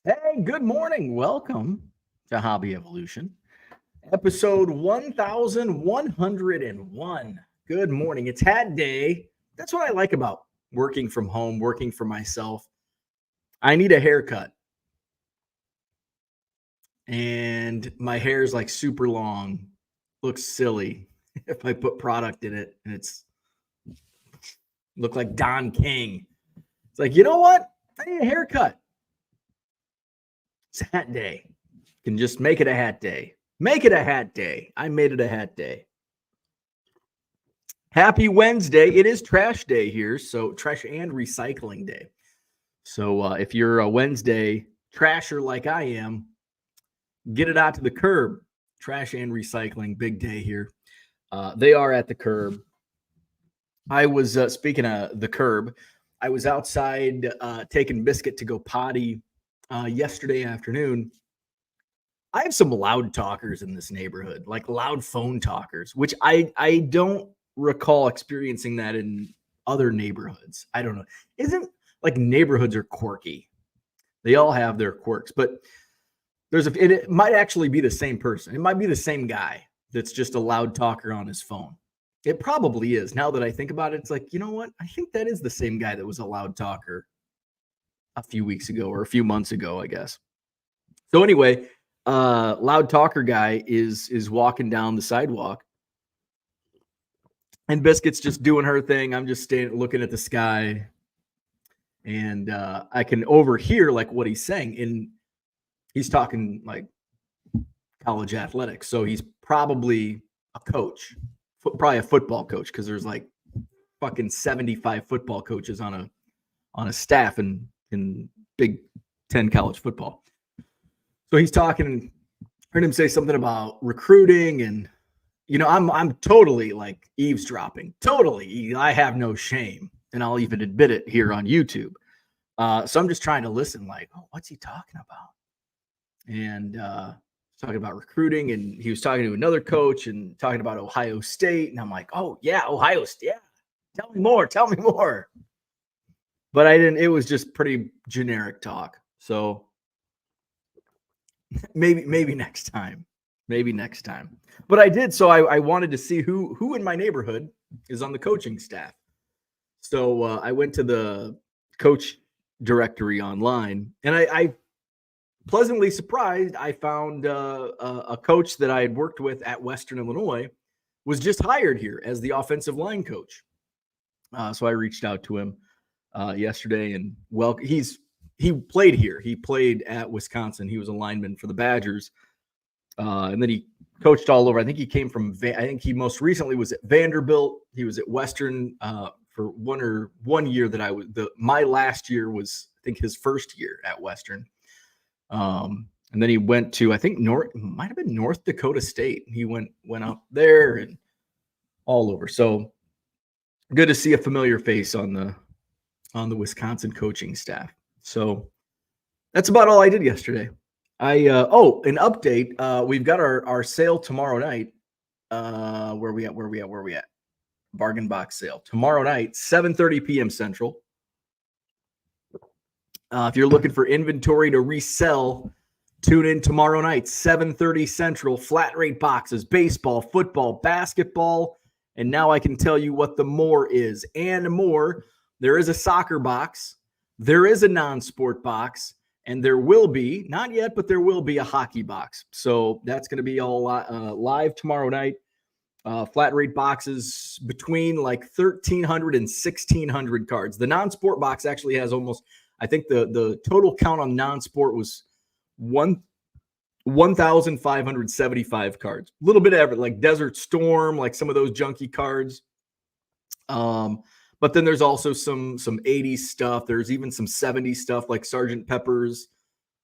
Hey, good morning. Welcome to Hobby Evolution, episode 1101. Good morning. It's hat day. That's what I like about working from home, working for myself. I need a haircut, and my hair is like super long. Looks silly if I put product in it, and it's look like Don King. It's like, you know what? I need a haircut. It's hat day. Can just make it a hat day. Make it a hat day. I made it a hat day. Happy Wednesday. It is trash day here. So, trash and recycling day. So, if you're a Wednesday trasher like I am, get it out to the curb. Trash and recycling, big day here. They are at the curb. I was, speaking of the curb, I was outside taking Biscuit to go potty yesterday afternoon. I have some loud talkers in this neighborhood, like loud phone talkers, which I don't recall experiencing that in other neighborhoods. I don't know. Isn't like neighborhoods are quirky. They all have their quirks, but it might actually be the same person. It might be the same guy that's just a loud talker on his phone. It probably is. Now that I think about it, it's like, you know what? I think that is the same guy that was a loud talker a few weeks ago or a few months ago, I guess. So anyway, loud talker guy is walking down the sidewalk, and Biscuit's just doing her thing. I'm just standing looking at the sky, and I can overhear like what he's saying. And he's talking like college athletics, so he's probably a coach, probably a football coach, because there's like fucking 75 football coaches on a staff in Big Ten college football. So he's talking, and heard him say something about recruiting, and I'm totally like eavesdropping. Totally, I have no shame, and I'll even admit it here on YouTube. So I'm just trying to listen, like, oh, what's he talking about? And talking about recruiting, and he was talking to another coach and talking about Ohio State, and I'm like, oh yeah, Ohio State. Yeah, tell me more. Tell me more. But I didn't. It was just pretty generic talk. So maybe next time. Maybe next time. But I did. So I wanted to see who in my neighborhood is on the coaching staff. So I went to the coach directory online, and I pleasantly surprised. I found a coach that I had worked with at Western Illinois was just hired here as the offensive line coach. So I reached out to him yesterday, and he played here. He played at Wisconsin. He was a lineman for the Badgers, and then he coached all over. I think he came from. I think he most recently was at Vanderbilt. He was at Western for 1 year that I was. My last year was, I think, his first year at Western. And then he went to, I think, might have been North Dakota State. He went up there and all over. So good to see a familiar face on the Wisconsin coaching staff. So that's about all I did yesterday. An update. We've got our sale tomorrow night. Where we at? Bargain box sale tomorrow night, 7:30 p.m. Central. If you're looking for inventory to resell, tune in tomorrow night, 7:30 Central. Flat rate boxes, baseball, football, basketball, and now I can tell you what the more is and more. There is a soccer box, there is a non-sport box, and there will be, not yet, but there will be a hockey box. So that's going to be all live tomorrow night. Flat rate boxes between like 1,300 and 1,600 cards. The non-sport box actually has almost, I think the total count on non-sport was 1,575 cards. A little bit of everything, like Desert Storm, like some of those junky cards. But then there's also some 80s stuff. There's even some 70s stuff like Sgt. Pepper's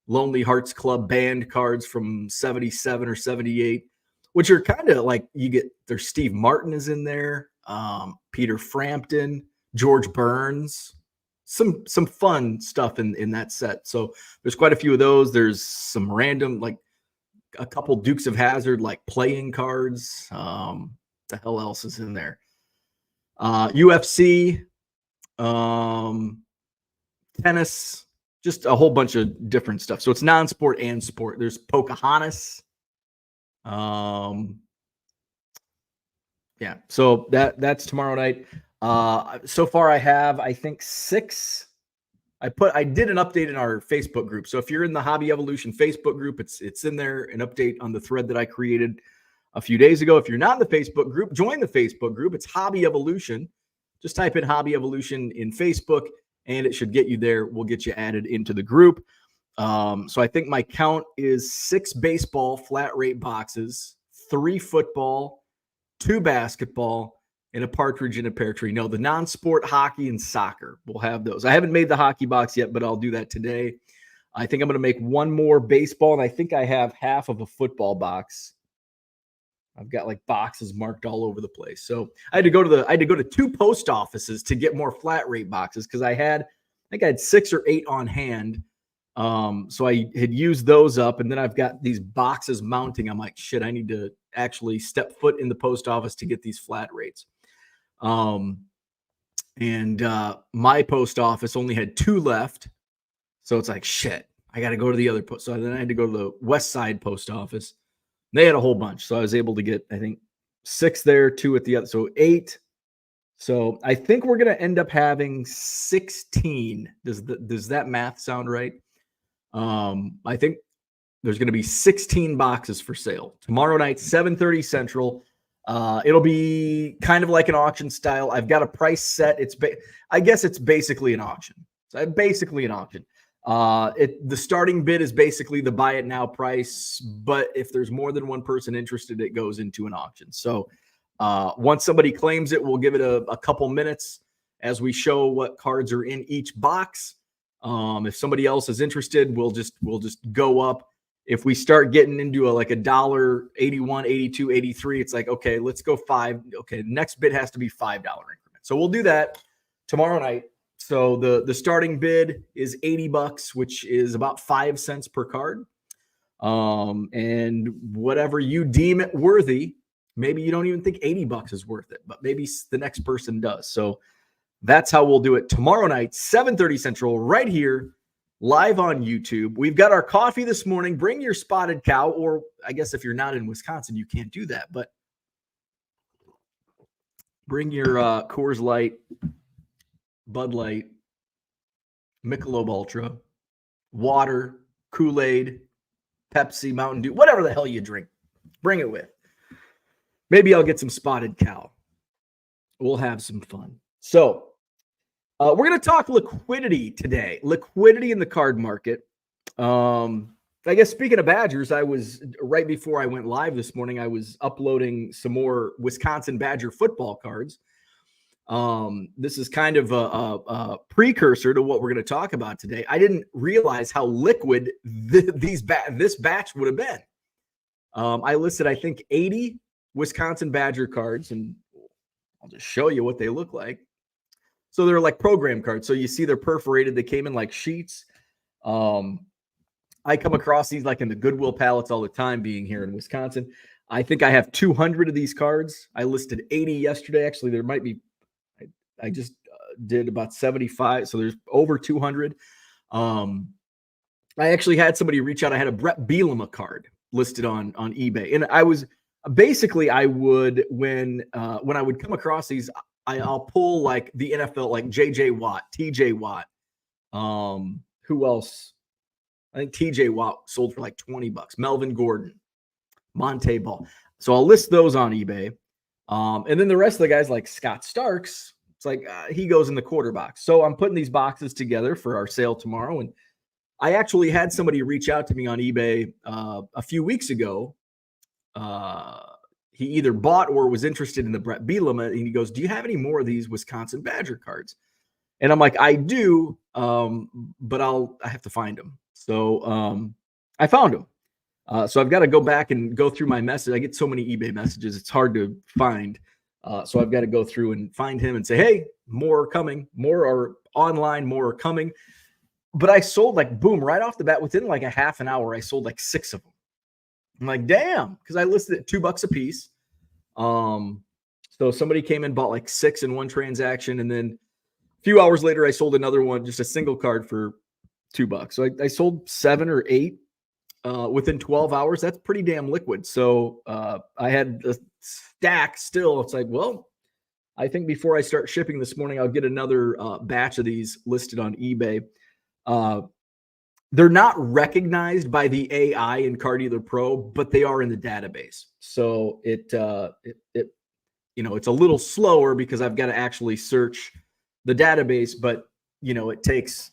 Lonely Hearts Club Band cards from 77 or 78, which are kind of like, there's Steve Martin is in there, Peter Frampton, George Burns, some fun stuff in that set. So there's quite a few of those. There's some random, like a couple Dukes of Hazzard, like playing cards. The hell else is in there? UFC, tennis, just a whole bunch of different stuff. So it's non-sport and sport. There's Pocahontas. Yeah. So that's tomorrow night. So far I have, I think 6. I did an update in our Facebook group. So if you're in the Hobby Evolution Facebook group, it's in there, an update on the thread that I created a few days ago. If you're not in the Facebook group, join the Facebook group. It's Hobby Evolution. Just type in Hobby Evolution in Facebook and it should get you there. We'll get you added into the group. So I think my count is 6 baseball flat rate boxes, 3 football, 2 basketball, and a partridge in a pear tree. No, the non-sport hockey and soccer. We'll have those. I haven't made the hockey box yet, but I'll do that today. I think I'm going to make 1 more baseball, and I think I have half of a football box. I've got like boxes marked all over the place. So I had to go to 2 post offices to get more flat rate boxes because I think I had 6 or 8 on hand. So I had used those up, and then I've got these boxes mounting. I'm like, shit, I need to actually step foot in the post office to get these flat rates. My post office only had 2 left. So it's like, shit, I got to go to the other post. So then I had to go to the West Side post office. They had a whole bunch. So I was able to get, I think 6 there, 2 at the other. So 8. So I think we're going to end up having 16. Does that math sound right? I think there's going to be 16 boxes for sale tomorrow night, 7:30 Central. It'll be kind of like an auction style. I've got a price set. I guess it's basically an auction. So basically an auction. The starting bid is basically the buy it now price, but if there's more than one person interested, it goes into an auction. So once somebody claims it, we'll give it a couple minutes as we show what cards are in each box. If somebody else is interested, we'll just go up. If we start getting into like $1.81, $82, $83, it's like, okay, let's go 5. Okay, next bid has to be $5 increment. So we'll do that tomorrow night. So the starting bid is $80, which is about 5 cents per card. And whatever you deem it worthy, maybe you don't even think $80 is worth it, but maybe the next person does. So that's how we'll do it tomorrow night, 7:30 Central, right here, live on YouTube. We've got our coffee this morning. Bring your spotted cow, or I guess if you're not in Wisconsin, you can't do that, but bring your Coors Light, Bud Light, Michelob Ultra, water, Kool-Aid, Pepsi, Mountain Dew, whatever the hell you drink. Bring it with. Maybe I'll get some spotted cow. We'll have some fun. So we're going to talk liquidity today. Liquidity in the card market. I guess speaking of Badgers, I was right before I went live this morning, I was uploading some more Wisconsin Badger football cards. This is kind of a precursor to what we're going to talk about today. I didn't realize how liquid this batch would have been. I listed, I think, 80 Wisconsin Badger cards, and I'll just show you what they look like. So they're like program cards. So you see they're perforated. They came in like sheets. I come across these like in the Goodwill pallets all the time, being here in Wisconsin. I think I have 200 of these cards. I listed 80 yesterday. Actually, there might be, I just did about 75. So there's over 200. I actually had somebody reach out. I had a Brett Bielema card listed on eBay. And I was basically, I would, when I would come across these, I'll pull like the NFL, like J.J. Watt, T.J. Watt. Who else? I think T.J. Watt sold for like $20. Melvin Gordon, Monte Ball. So I'll list those on eBay. And then the rest of the guys like Scott Starks, it's like he goes in the quarter box. So I'm putting these boxes together for our sale tomorrow. And I actually had somebody reach out to me on eBay a few weeks ago. He either bought or was interested in the Brett Bielema, and he goes, "Do you have any more of these Wisconsin Badger cards?" And I'm like, "I do, but I have to find them." So I found them. So I've got to go back and go through my message. I get so many eBay messages; it's hard to find. So I've got to go through and find him and say, "Hey, more are coming. More are online. More are coming." But I sold like boom right off the bat. Within like a half an hour, I sold like 6 of them. I'm like, damn, because I listed it $2 a piece. So somebody came and bought like 6 in one transaction, and then a few hours later, I sold another one, just a single card for $2. So I sold 7 or 8 within 12 hours. That's pretty damn liquid. So I had the stack still. It's like, well, I think before I start shipping this morning, I'll get another batch of these listed on eBay. They're not recognized by the AI in Car Dealer Pro, but they are in the database. So it it's a little slower because I've got to actually search the database, but it takes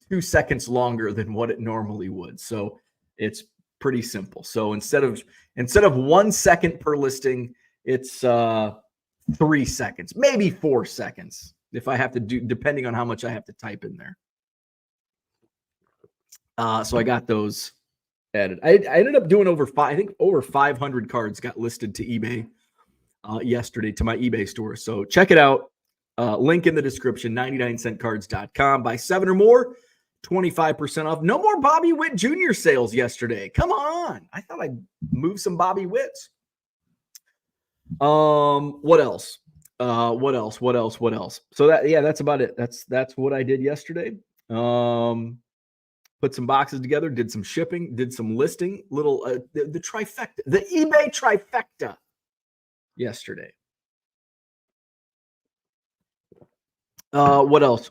2 seconds longer than what it normally would. So it's pretty simple. So instead of 1 second per listing, it's 3 seconds, maybe 4 seconds if I have to do, depending on how much I have to type in there. So I got those added. I ended up doing over 500 cards got listed to eBay yesterday to my eBay store. So check it out. Link in the description, 99centcards.com. Buy 7 or more, 25% off. No more Bobby Witt Jr. sales yesterday. Come on. I thought I'd move some Bobby Witts. What else? What else? So that's about it. That's what I did yesterday. Put some boxes together, did some shipping, did some listing, the trifecta, the eBay trifecta yesterday. What else?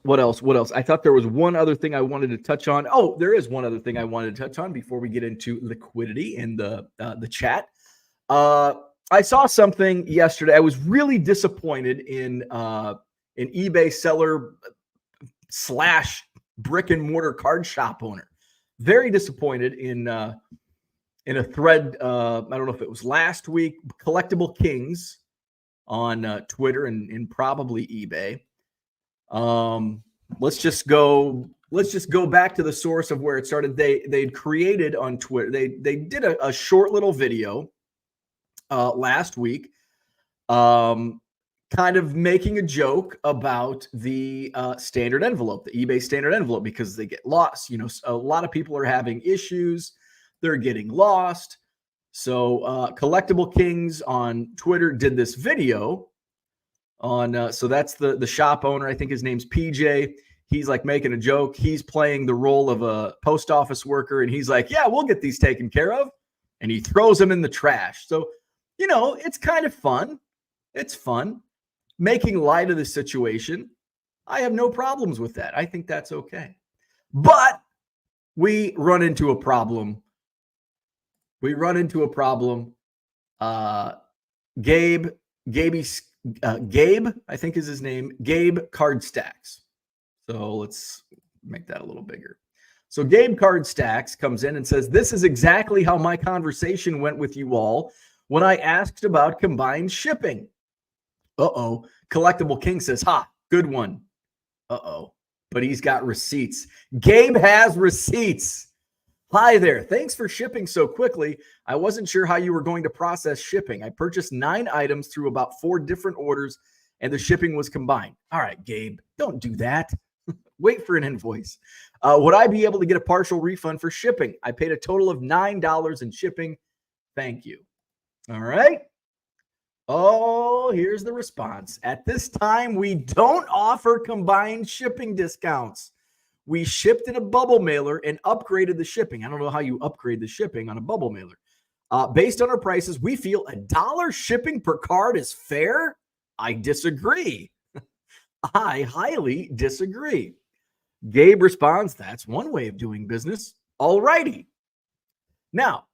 I thought there was one other thing I wanted to touch on. Oh, there is one other thing I wanted to touch on before we get into liquidity in the chat. I saw something yesterday. I was really disappointed in an eBay seller / brick and mortar card shop owner. Very disappointed in a thread. I don't know if it was last week. Collectible Kings on Twitter and probably eBay. Let's just go back to the source of where it started. They'd created on Twitter. They did a short little video last week, kind of making a joke about the standard envelope, the eBay standard envelope, because they get lost. A lot of people are having issues. They're getting lost. So Collectible Kings on Twitter did this video on, so that's the shop owner. I think his name's PJ. He's like making a joke. He's playing the role of a post office worker. And he's like, yeah, we'll get these taken care of. And he throws them in the trash. So, it's kind of fun. It's fun. Making light of the situation. I have no problems with that. I think that's okay. But we run into a problem. Gabe, I think is his name. Gabe Card Stacks. So let's make that a little bigger. So Gabe Card Stacks comes in and says, this is exactly how my conversation went with you all when I asked about combined shipping. Uh-oh. Collectible King says, ha, good one. Uh-oh. But he's got receipts. Gabe has receipts. Hi there. Thanks for shipping so quickly. I wasn't sure how you were going to process shipping. I purchased 9 items through about 4 different orders, and the shipping was combined. All right, Gabe, don't do that. Wait for an invoice. Would I be able to get a partial refund for shipping? I paid a total of $9 in shipping. Thank you. All right. Oh, here's the response. At this time, we don't offer combined shipping discounts. We shipped in a bubble mailer and upgraded the shipping. I don't know how you upgrade the shipping on a bubble mailer. Based on our prices, we feel $1 shipping per card is fair. I disagree. I highly disagree. Gabe responds, that's one way of doing business. All righty. Now,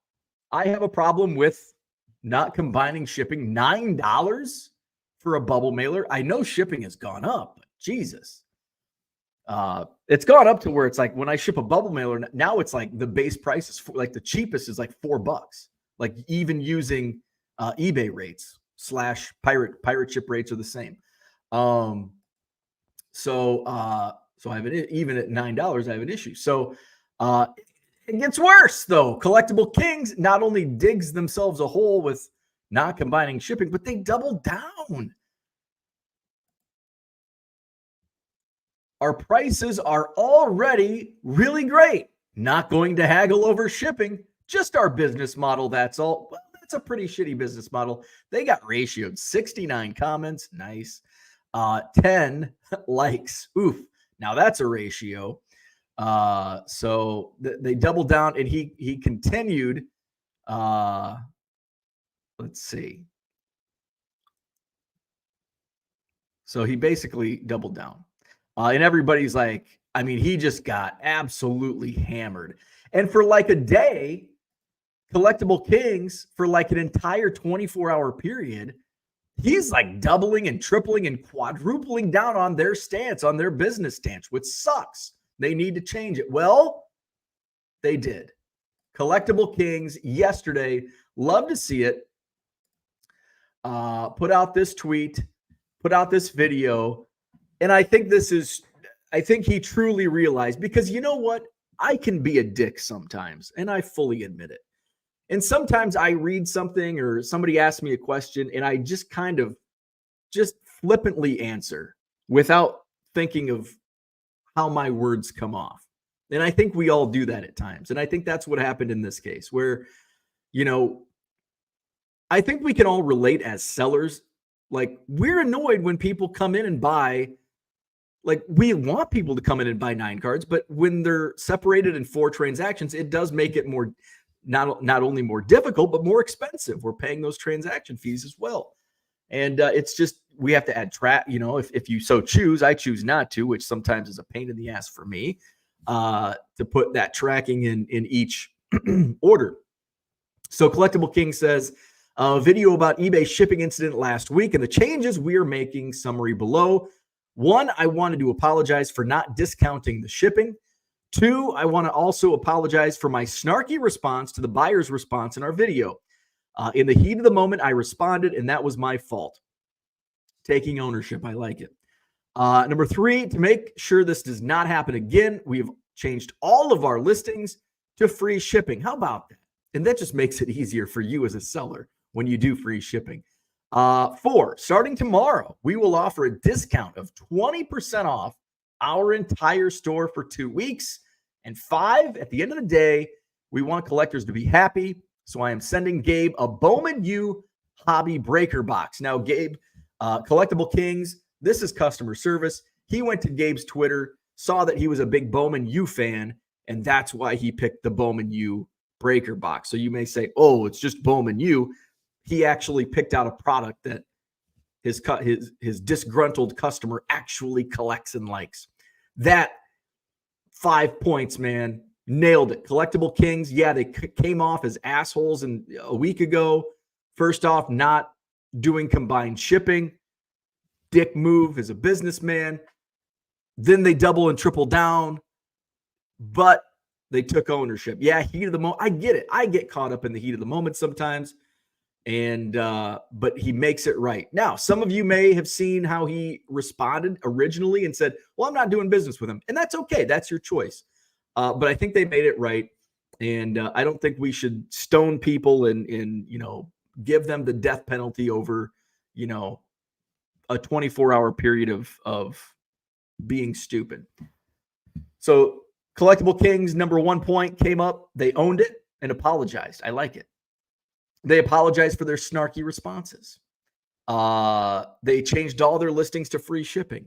I have a problem with not combining shipping. $9 for a bubble mailer. I know shipping has gone up, but Jesus. It's gone up to where it's like when I ship a bubble mailer, now it's like the base price is like the cheapest is like $4. Like even using eBay rates / pirate ship rates are the same. So I have even at $9, I have an issue. So it gets worse though. Collectible Kings not only digs themselves a hole with not combining shipping, but they double down. Our prices are already really great. Not going to haggle over shipping, just our business model. That's all. Well, that's a pretty shitty business model. They got ratioed 69 comments. Nice. 10 likes. Oof. Now that's a ratio. So they doubled down, and he continued. Let's see. So he basically doubled down. And everybody's like, I mean, he just got absolutely hammered. And for like a day, Collectible Kings, for like an entire 24-hour period, he's like doubling and tripling and quadrupling down on their stance, on their business stance, which sucks. They need to change it. Well, they did. Collectible Kings yesterday, love to see it, put out this tweet, put out this video. And I think he truly realized, because you know what? I can be a dick sometimes, and I fully admit it. And sometimes I read something or somebody asks me a question, and I just kind of just flippantly answer without thinking of how my words come off. And I think we all do that at times. And I think that's what happened in this case, where, I think we can all relate as sellers. Like, we're annoyed when people come in and buy. Like, we want people to come in and buy 9 cards, but when they're separated in 4 transactions, it does make it more, not only more difficult, but more expensive. We're paying those transaction fees as well. And it's just, we have to add if you so choose. I choose not to, which sometimes is a pain in the ass for me, to put that tracking in each order. So Collectible King says, a video about eBay shipping incident last week and the changes we are making, summary below. 1, I wanted to apologize for not discounting the shipping. 2, I want to also apologize for my snarky response to the buyer's response in our video. In the heat of the moment, I responded, and that was my fault. Taking ownership. I like it. Number 3, to make sure this does not happen again, we have changed all of our listings to free shipping. How about that? And that just makes it easier for you as a seller when you do free shipping. 4, starting tomorrow, we will offer a discount of 20% off our entire store for 2 weeks. And 5, at the end of the day, we want collectors to be happy. So I am sending Gabe a Bowman U Hobby Breaker box. Now, Gabe, Collectible Kings, this is customer service. He went to Gabe's Twitter, saw that he was a big Bowman U fan, and that's why he picked the Bowman U Breaker box. So you may say, oh, it's just Bowman U. He actually picked out a product that his disgruntled customer actually collects and likes. That 5 points, man. Nailed it. Collectible Kings, yeah, they came off as assholes a week ago. First off, not doing combined shipping. Dick move as a businessman. Then they double and triple down. But they took ownership. Yeah, heat of the moment. I get it. I get caught up in the heat of the moment sometimes. And but he makes it right. Now, some of you may have seen how he responded originally and said, well, I'm not doing business with him. And that's okay. That's your choice. But I think they made it right. And I don't think we should stone people and give them the death penalty over, a 24-hour period of being stupid. So Collectible Kings, number 1 point came up. They owned it and apologized. I like it. They apologized for their snarky responses. They changed all their listings to free shipping.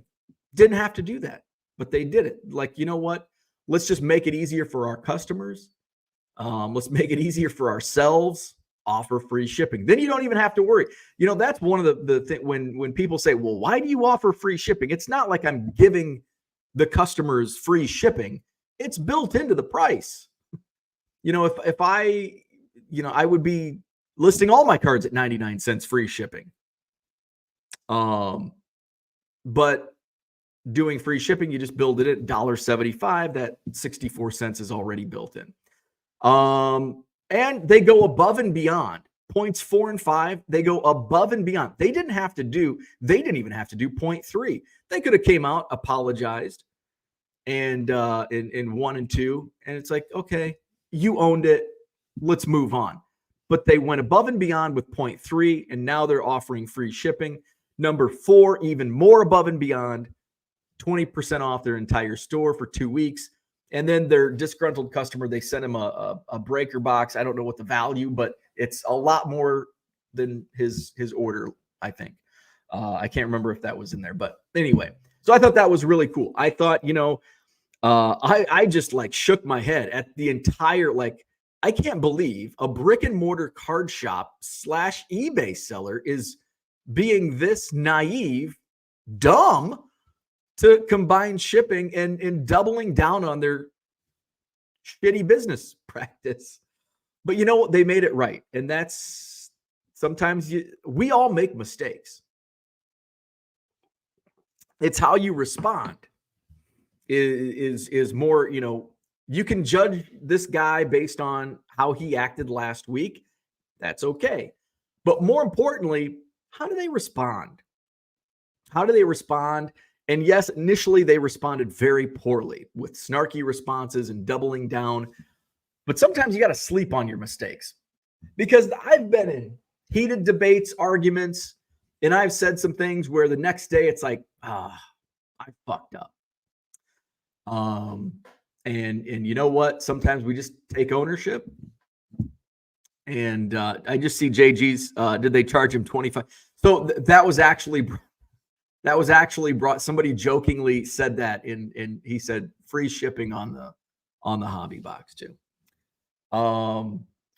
Didn't have to do that, but they did it. Like, you know what? Let's just make it easier for our customers. Let's make it easier for ourselves. Offer free shipping. Then you don't even have to worry. That's one of the thing when people say, well, why do you offer free shipping? It's not like I'm giving the customers free shipping. It's built into the price. If I would be listing all my cards at 99 cents free shipping. But doing free shipping, you just build it at $1.75. That 64 cents is already built in. And they go above and beyond. Points 4 and 5, they go above and beyond. They didn't even have to do 0.3. They could have came out, apologized, and in 1 and 2, and it's like, okay, you owned it. Let's move on. But they went above and beyond with 0.3, and now they're offering free shipping. Number 4, even more above and beyond, 20% off their entire store for 2 weeks. And then their disgruntled customer, they sent him a breaker box. I don't know what the value, but it's a lot more than his order, I think. I can't remember if that was in there. But anyway, so I thought that was really cool. I thought, I just like shook my head at the entire, like, I can't believe a brick and mortar card shop / eBay seller is being this naive, dumb to combine shipping and doubling down on their shitty business practice. But you know what? They made it right. And that's sometimes we all make mistakes. It's how you respond is more, you can judge this guy based on how he acted last week. That's okay. But more importantly, how do they respond? How do they respond? And yes, initially they responded very poorly with snarky responses and doubling down. But sometimes you got to sleep on your mistakes, because I've been in heated debates, arguments, and I've said some things where the next day it's like, I fucked up. And you know what? Sometimes we just take ownership. And I just see JG's. Did they charge him 25? So that was actually brought. Somebody jokingly said that, and he said free shipping on the hobby box too.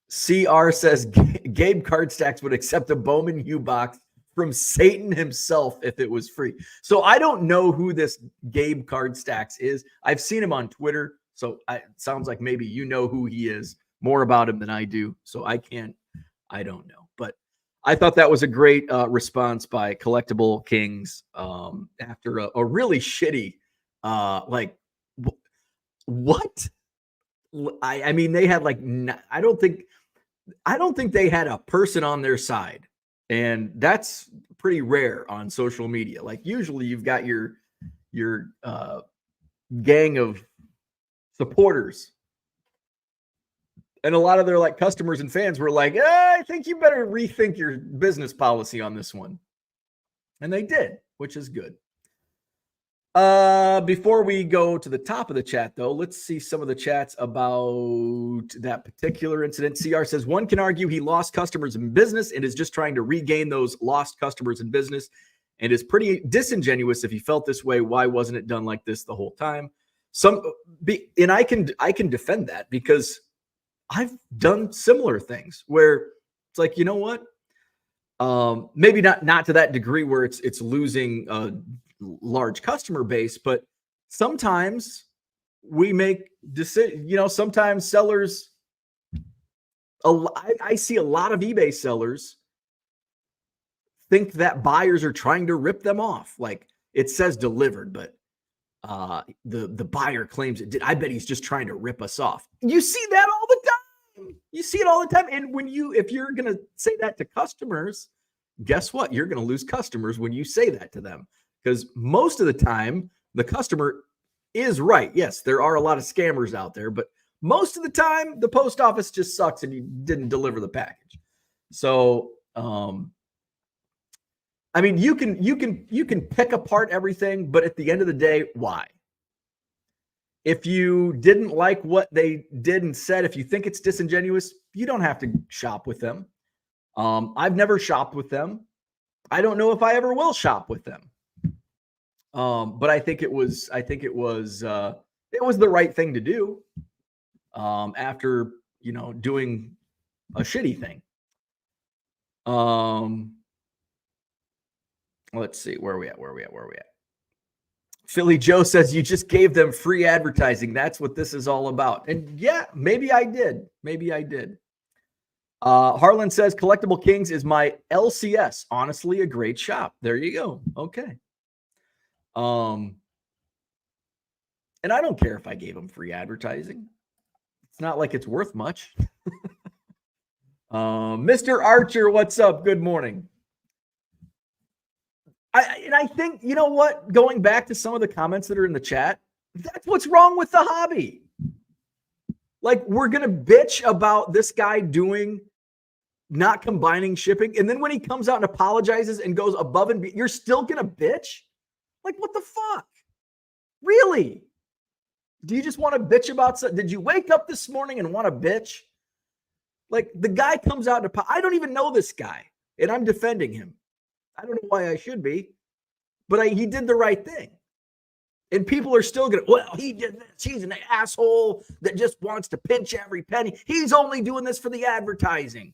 CR says Gabe Cardstacks would accept a Bowman U box from Satan himself if it was free. So I don't know who this Gabe Cardstacks is. I've seen him on Twitter, so it sounds like maybe you know who he is, more about him than I do. So I don't know. But I thought that was a great response by Collectible Kings after a really shitty, what? I mean, they had like, I don't think they had a person on their side, and that's pretty rare on social media. Like usually you've got your gang of supporters, and a lot of their like customers and fans were like, I think you better rethink your business policy on this one. And they did, which is good. Before we go to the top of the chat, though, let's see some of the chats about that particular incident. CR says, one can argue he lost customers in business and is just trying to regain those lost customers in business, and is pretty disingenuous if he felt this way. Why wasn't it done like this the whole time? And I can defend that, because I've done similar things where it's like, you know what? Maybe not to that degree where it's losing large customer base, but sometimes we make decisions. Sometimes sellers, I see a lot of eBay sellers think that buyers are trying to rip them off. Like it says delivered, but the buyer claims it did. I bet he's just trying to rip us off. You see that all the time. You see it all the time. And if you're going to say that to customers, guess what? You're going to lose customers when you say that to them. Because most of the time, the customer is right. Yes, there are a lot of scammers out there, but most of the time, the post office just sucks and you didn't deliver the package. So, I mean, you can pick apart everything, but at the end of the day, why? If you didn't like what they did and said, if you think it's disingenuous, you don't have to shop with them. I've never shopped with them. I don't know if I ever will shop with them. But I think it was the right thing to do after, doing a shitty thing. Let's see, where are we at? Philly Joe says you just gave them free advertising. That's what this is all about. And yeah, maybe I did. Harlan says Collectible Kings is my LCS. Honestly, a great shop. There you go. Okay. And I don't care if I gave them free advertising. It's not like it's worth much. Mr. Archer, what's up? Good morning. I think, you know what? Going back to some of the comments that are in the chat, that's what's wrong with the hobby. Like, we're going to bitch about this guy not combining shipping. And then when he comes out and apologizes and goes above and beyond, you're still going to bitch? Like, what the fuck? Really? Do you just want to bitch about something? Did you wake up this morning and want to bitch? Like, the guy comes out and I don't even know this guy, and I'm defending him. I don't know why I should be, but he did the right thing. And people are still going to, well, he did this. He's an asshole that just wants to pinch every penny. He's only doing this for the advertising.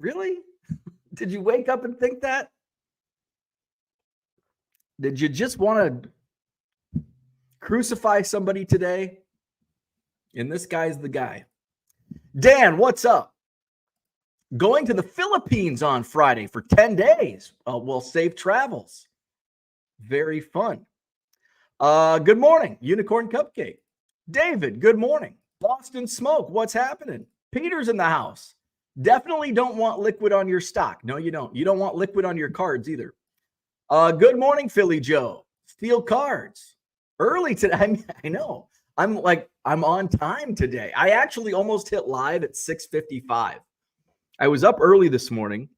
Really? Did you wake up and think that? Did you just want to crucify somebody today? And this guy's the guy. Dan, what's up? Going to the Philippines on Friday for 10 days. Well, safe travels. Very fun. Good morning, Unicorn Cupcake. David, good morning. Boston Smoke, what's happening? Peter's in the house. Definitely don't want liquid on your stock. No, you don't. You don't want liquid on your cards either. Good morning, Philly Joe. Steel cards. Early today. I know. I'm on time today. I actually almost hit live at 6:55. I was up early this morning,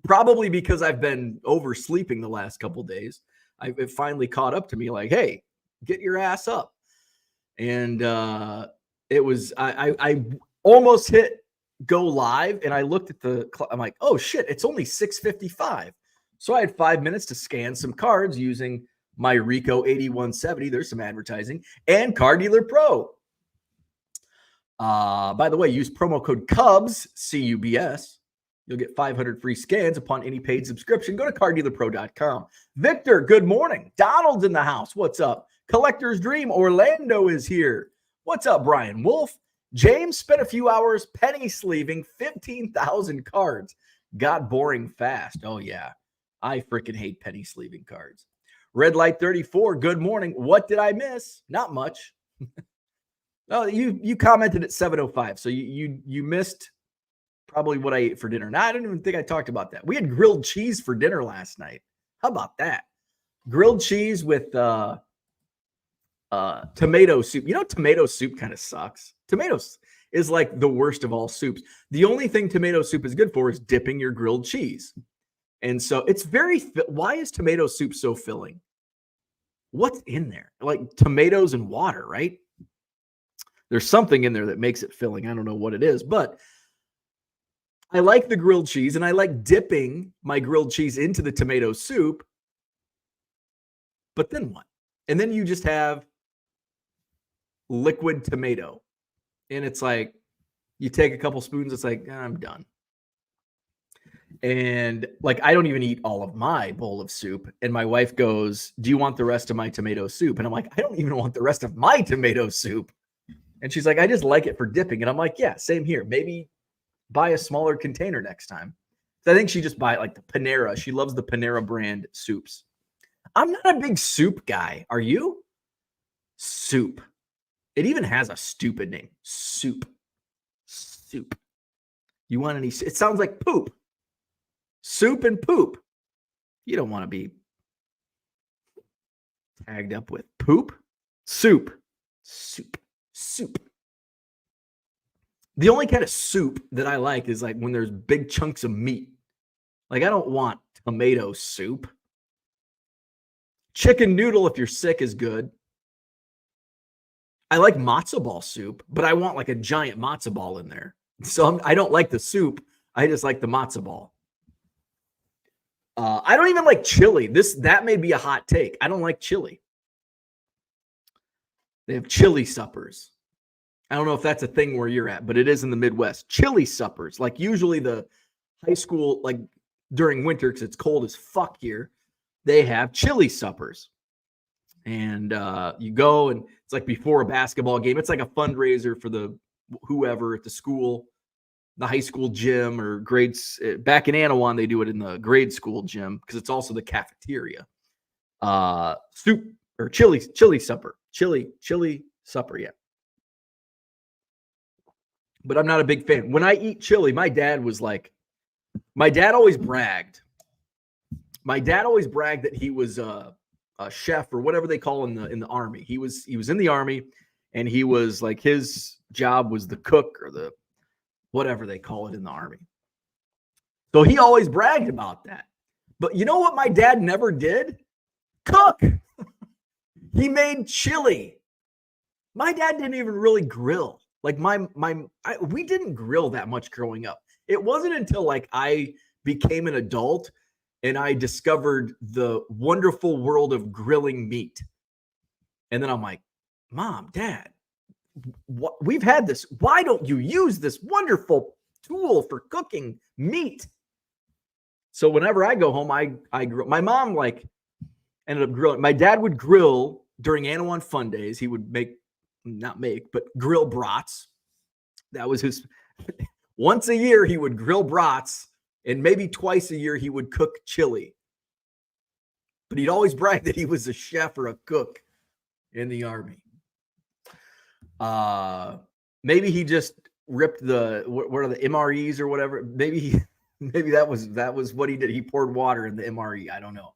probably because I've been oversleeping the last couple days. It finally caught up to me like, hey, get your ass up. And it was, I almost hit go live, and I looked at the clock. I'm like, oh shit, it's only 6:55. So I had 5 minutes to scan some cards using my Rico 8170. There's some advertising, and Car Dealer Pro. By the way, use promo code CUBS, CUBS. You'll get 500 free scans upon any paid subscription. Go to cardealerpro.com. Victor, good morning. Donald's in the house. What's up? Collector's Dream, Orlando is here. What's up, Brian Wolf? James spent a few hours penny sleeving 15,000 cards. Got boring fast. Oh, yeah. I freaking hate penny sleeving cards. Red Light 34, good morning. What did I miss? Not much. Oh, you commented at 7:05, so you missed probably what I ate for dinner. Now, I don't even think I talked about that. We had grilled cheese for dinner last night. How about that? Grilled cheese with tomato soup. You know, tomato soup kind of sucks. Tomatoes is like the worst of all soups. The only thing tomato soup is good for is dipping your grilled cheese. And so it's why is tomato soup so filling? What's in there? Like tomatoes and water, right? There's something in there that makes it filling. I don't know what it is, but I like the grilled cheese, and I like dipping my grilled cheese into the tomato soup. But then what? And then you just have liquid tomato. And it's like, you take a couple spoons, it's like, I'm done. And like, I don't even eat all of my bowl of soup. And my wife goes, do you want the rest of my tomato soup? And I'm like, I don't even want the rest of my tomato soup. And she's like, I just like it for dipping. And I'm like, yeah, same here. Maybe buy a smaller container next time. So I think she just buy like the Panera. She loves the Panera brand soups. I'm not a big soup guy. Are you? Soup. It even has a stupid name. Soup. Soup. You want any? It sounds like poop. Soup and poop. You don't want to be tagged up with poop. Soup. Soup. Soup. The only kind of soup that I like is like when there's big chunks of meat. Like I don't want tomato soup. Chicken noodle, if you're sick, is good. I like matzo ball soup, but I want like a giant matzo ball in there. So I don't like the soup. I just like the matzo ball. I don't even like chili. That may be a hot take. I don't like chili. They have chili suppers. I don't know if that's a thing where you're at, but it is in the Midwest. Chili suppers. Like usually the high school, like during winter, because it's cold as fuck here, they have chili suppers. And you go, and it's like before a basketball game. It's like a fundraiser for the whoever at the school, the high school gym or grades. Back in Anawan, they do it in the grade school gym because it's also the cafeteria. Soup or chili supper. Chili supper, yeah. But I'm not a big fan. When I eat chili, my dad always bragged. My dad always bragged that he was a chef or whatever they call in the army. He was in the army, and he was like, his job was the cook or the whatever they call it in the army. So he always bragged about that. But you know what my dad never did? Cook. He made chili. My dad didn't even really grill. Like we didn't grill that much growing up. It wasn't until like I became an adult and I discovered the wonderful world of grilling meat. And then I'm like, Mom, Dad, we've had this. Why don't you use this wonderful tool for cooking meat? So whenever I go home, I grill. My mom ended up grilling. My dad would grill during Anawan Fun Days. He would grill brats. That was his. Once a year, he would grill brats, and maybe twice a year, he would cook chili. But he'd always brag that he was a chef or a cook in the Army. Maybe he just ripped what are the MREs or whatever. Maybe that was what he did. He poured water in the MRE. I don't know.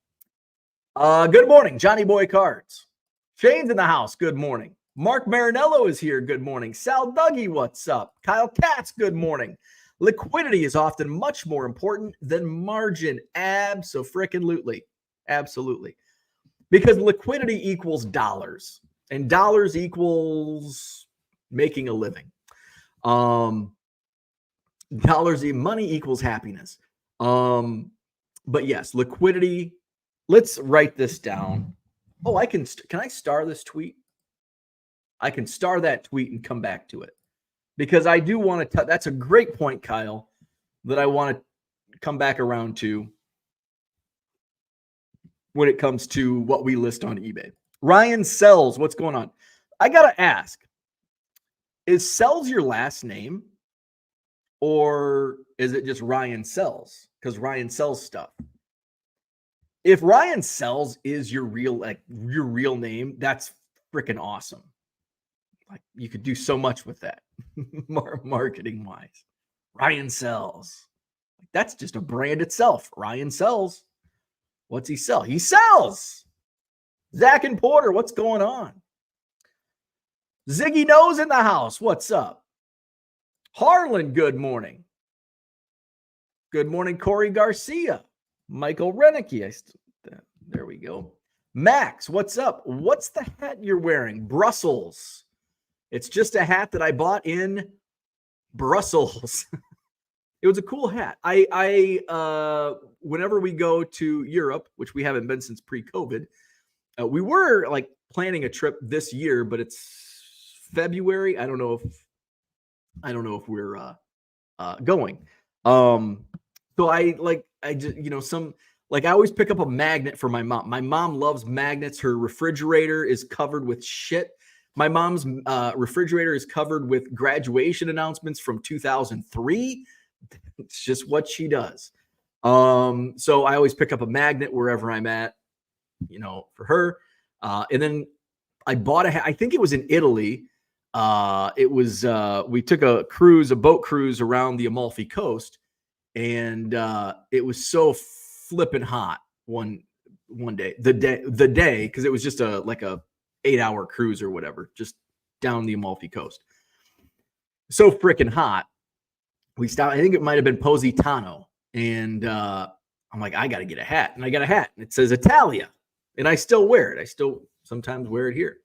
Good morning, Johnny Boy Cards. Shane's in the house. Good morning. Mark Marinello is here. Good morning. Sal Dougie, what's up? Kyle Katz, good morning. Liquidity is often much more important than margin. Absolutely. Because liquidity equals dollars, and dollars equals making a living. Money equals happiness. But yes, liquidity. Let's write this down. Oh, can I star this tweet? I can star that tweet and come back to it, because I do want to. That's a great point, Kyle, that I want to come back around to when it comes to what we list on eBay. Ryan Sells, what's going on? I got to ask, is Sells your last name, or is it just Ryan Sells? Because Ryan sells stuff. If Ryan Sells is your real name, that's freaking awesome. Like, you could do so much with that marketing wise. Ryan Sells. That's just a brand itself. Ryan Sells. What's he sell? He sells. Zach and Porter, what's going on? Ziggy Nose in the house. What's up? Harlan, good morning. Good morning, Corey Garcia. Michael Renicky. There we go. Max, what's up? What's the hat you're wearing? Brussels. It's just a hat that I bought in Brussels. It was a cool hat. I whenever we go to Europe, which we haven't been since pre-COVID, we were like planning a trip this year, but it's February. I don't know if we're going. So I always pick up a magnet for my mom. My mom loves magnets. Her refrigerator is covered with shit. My mom's refrigerator is covered with graduation announcements from 2003. It's just what she does. So I always pick up a magnet wherever I'm at, for her. And then I bought I think it was in Italy. We took a boat cruise around the Amalfi Coast, and it was so flipping hot one day, the day, because it was just a 8-hour cruise or whatever, just down the Amalfi Coast. So freaking hot. We stopped. I think it might have been Positano, and I'm like, I got to get a hat, and I got a hat, and it says Italia, and I still wear it. I still sometimes wear it here.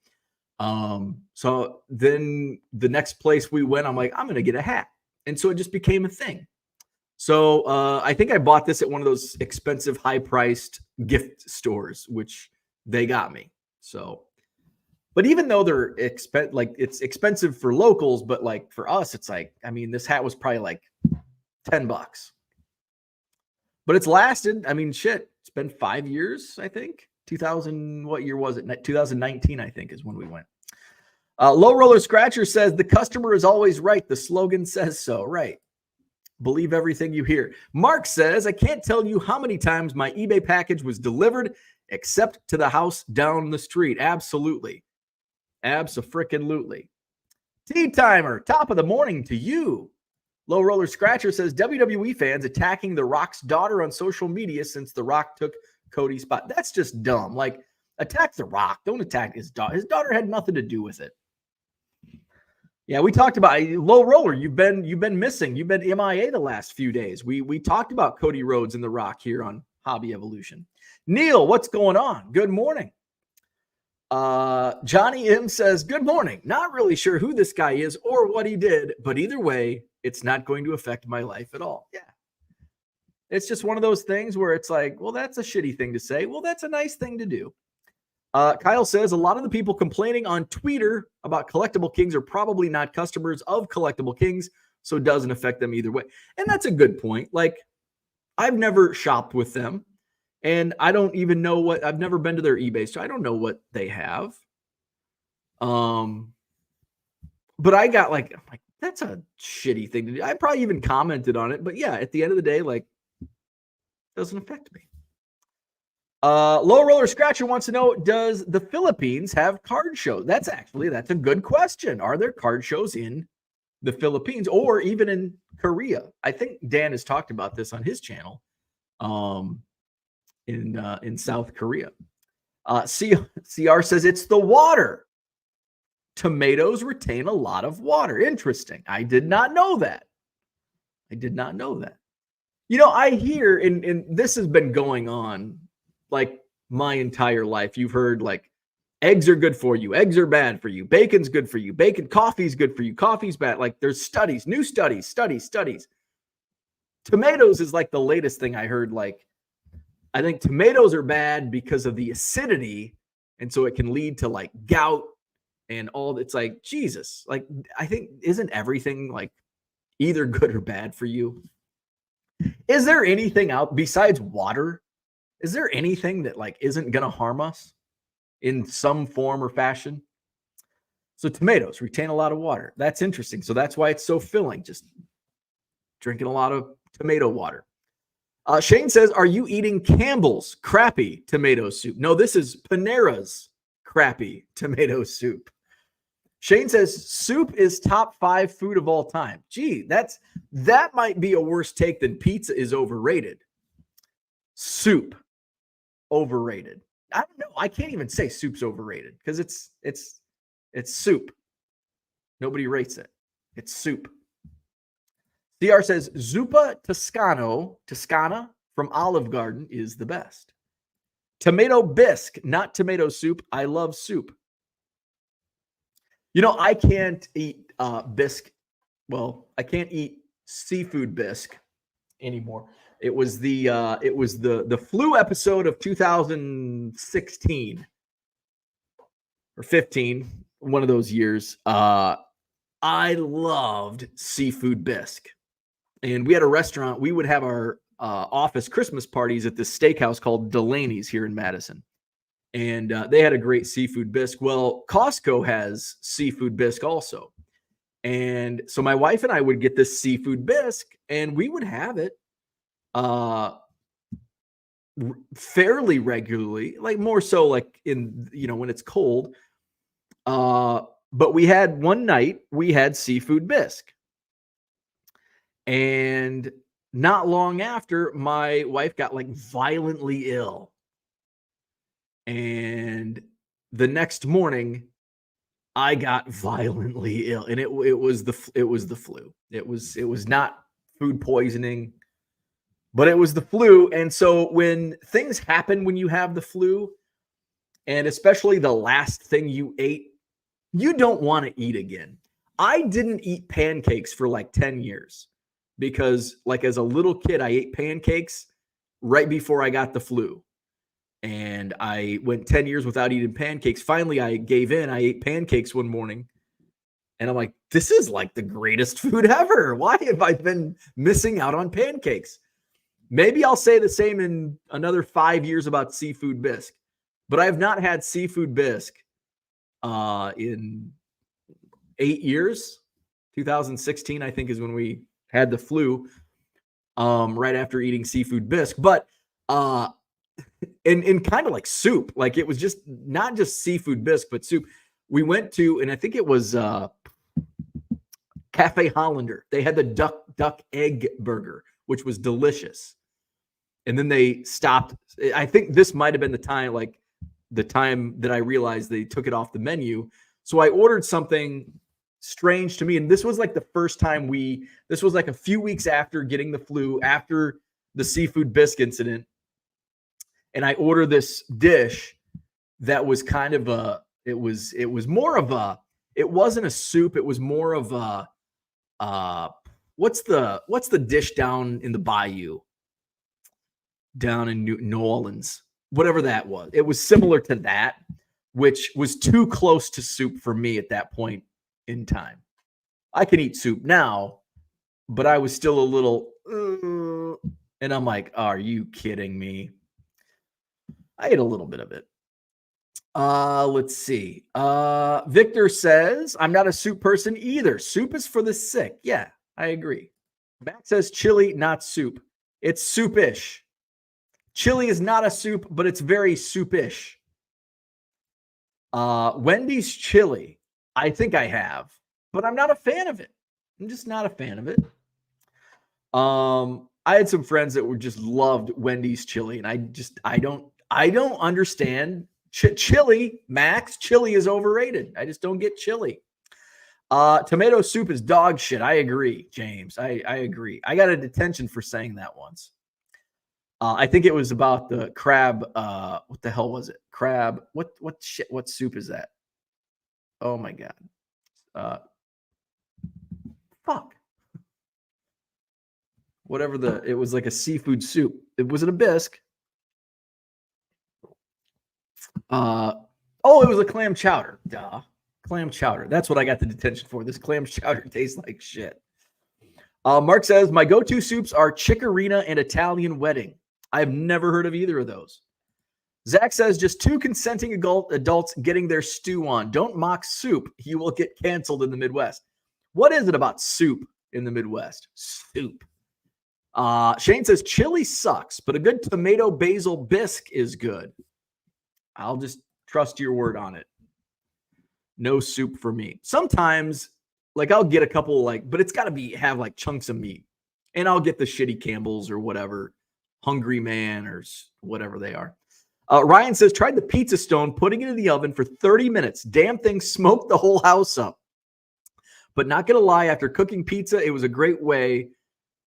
So then the next place we went, I'm like, I'm going to get a hat. And so it just became a thing. So I think I bought this at one of those expensive, high-priced gift stores, which they got me. So, but even though they're it's expensive for locals, but like for us, it's like, I mean, this hat was probably like $10. But it's lasted. I mean, shit, it's been 5 years, I think. 2000, what year was it? 2019, I think, is when we went. Low Roller Scratcher says, the customer is always right. The slogan says so. Right. Believe everything you hear. Mark says, I can't tell you how many times my eBay package was delivered except to the house down the street. Absolutely. Abso-frickin-lutely. Tea timer, top of the morning to you. Low Roller Scratcher says, WWE fans attacking The Rock's daughter on social media since The Rock took Cody's spot. That's just dumb. Like, attack The Rock. Don't attack his daughter. His daughter had nothing to do with it. Yeah, we talked about Low Roller. You've been missing. You've been MIA the last few days. We talked about Cody Rhodes and The Rock here on Hobby Evolution. Neil, what's going on? Good morning. Johnny M says, good morning. Not really sure who this guy is or what he did, but either way, it's not going to affect my life at all. Yeah. It's just one of those things where it's like, well, that's a shitty thing to say. Well, that's a nice thing to do. Kyle says a lot of the people complaining on Twitter about Collectible Kings are probably not customers of Collectible Kings, so it doesn't affect them either way. And that's a good point. Like, I've never shopped with them, and I don't even know I've never been to their eBay, so I don't know what they have. But I got like, I'm like, that's a shitty thing to do. I probably even commented on it, but yeah, at the end of the day, like, doesn't affect me. Low Roller Scratcher wants to know, does the Philippines have card shows? That's a good question. Are there card shows in the Philippines or even in Korea? I think Dan has talked about this on his channel in South Korea. CR says it's the water. Tomatoes retain a lot of water. Interesting. I did not know that. You know, I hear, and this has been going on like my entire life. You've heard like eggs are good for you, eggs are bad for you, bacon's good for you, coffee's good for you, coffee's bad. Like there's studies, new studies. Tomatoes is like the latest thing I heard. Like, I think tomatoes are bad because of the acidity, and so it can lead to like gout and all. It's like, Jesus, like, I think, isn't everything like either good or bad for you? Is there anything out besides water? Is there anything that like isn't going to harm us in some form or fashion? So tomatoes retain a lot of water. That's interesting. So that's why it's so filling, just drinking a lot of tomato water. Shane says, are you eating Campbell's crappy tomato soup? No, this is Panera's crappy tomato soup. Shane says, soup is top 5 food of all time. Gee, that might be a worse take than pizza is overrated. Soup, overrated. I don't know. I can't even say soup's overrated because it's soup. Nobody rates it. It's soup. CR says, Zuppa Toscana from Olive Garden is the best. Tomato bisque, not tomato soup. I love soup. You know, I can't eat bisque. Well, I can't eat seafood bisque anymore. It was the flu episode of 2016 or 15, one of those years. I loved seafood bisque. And we had a restaurant. We would have our office Christmas parties at this steakhouse called Delaney's here in Madison. And they had a great seafood bisque. Well, Costco has seafood bisque also. And so my wife and I would get this seafood bisque, and we would have it fairly regularly, like more so like in, you know, when it's cold. But we had one night, we had seafood bisque. And not long after, my wife got like violently ill. And the next morning, I got violently ill, and it was the flu. It was not food poisoning, but it was the flu. And so when things happen when you have the flu, and especially the last thing you ate, you don't want to eat again. I didn't eat pancakes for like 10 years because, like, as a little kid, I ate pancakes right before I got the flu. And I went 10 years without eating pancakes. Finally, I gave in. I ate pancakes one morning. And I'm like, this is like the greatest food ever. Why have I been missing out on pancakes? Maybe I'll say the same in another 5 years about seafood bisque. But I have not had seafood bisque in 8 years. 2016, I think, is when we had the flu, right after eating seafood bisque. But and kind of like soup, like it was just not just seafood bisque, but soup. We went to, and I think it was Cafe Hollander. They had the duck egg burger, which was delicious. And then they stopped. I think this might have been the time that I realized they took it off the menu. So I ordered something strange to me. And this was like the first time this was like a few weeks after getting the flu, after the seafood bisque incident. And I ordered this dish that was kind of it wasn't a soup. It was more of a, what's the dish down in the bayou? down in New Orleans, whatever that was. It was similar to that, which was too close to soup for me at that point in time. I can eat soup now, but I was still a little, and I'm like, are you kidding me? I ate a little bit of it. Let's see. Victor says, I'm not a soup person either. Soup is for the sick. Yeah, I agree. Matt says chili, not soup. It's soup-ish. Chili is not a soup, but it's very soup-ish. Wendy's chili, I think I have, but I'm not a fan of it. I'm just not a fan of it. I had some friends that were just loved Wendy's chili, and I don't understand chili. Max, chili is overrated. I just don't get chili. Tomato soup is dog shit. I agree, James. I agree. I got a detention for saying that once. I think it was about the crab. What the hell was it? Crab. What shit? What soup is that? Oh my god. Fuck. Whatever it was, like a seafood soup. It was a bisque. It was a clam chowder. Duh. Clam chowder. That's what I got the detention for. This clam chowder tastes like shit. Mark says, my go-to soups are Chicorina and Italian Wedding. I've never heard of either of those. Zach says, just 2 consenting adults getting their stew on. Don't mock soup. You will get canceled in the Midwest. What is it about soup in the Midwest? Soup. Shane says, chili sucks, but a good tomato basil bisque is good. I'll just trust your word on it. No soup for me. Sometimes, like, I'll get a couple, but it's got to have like chunks of meat. And I'll get the shitty Campbell's or whatever, Hungry Man or whatever they are. Ryan says, tried the pizza stone, putting it in the oven for 30 minutes. Damn thing smoked the whole house up. But not going to lie, after cooking pizza, it was a great way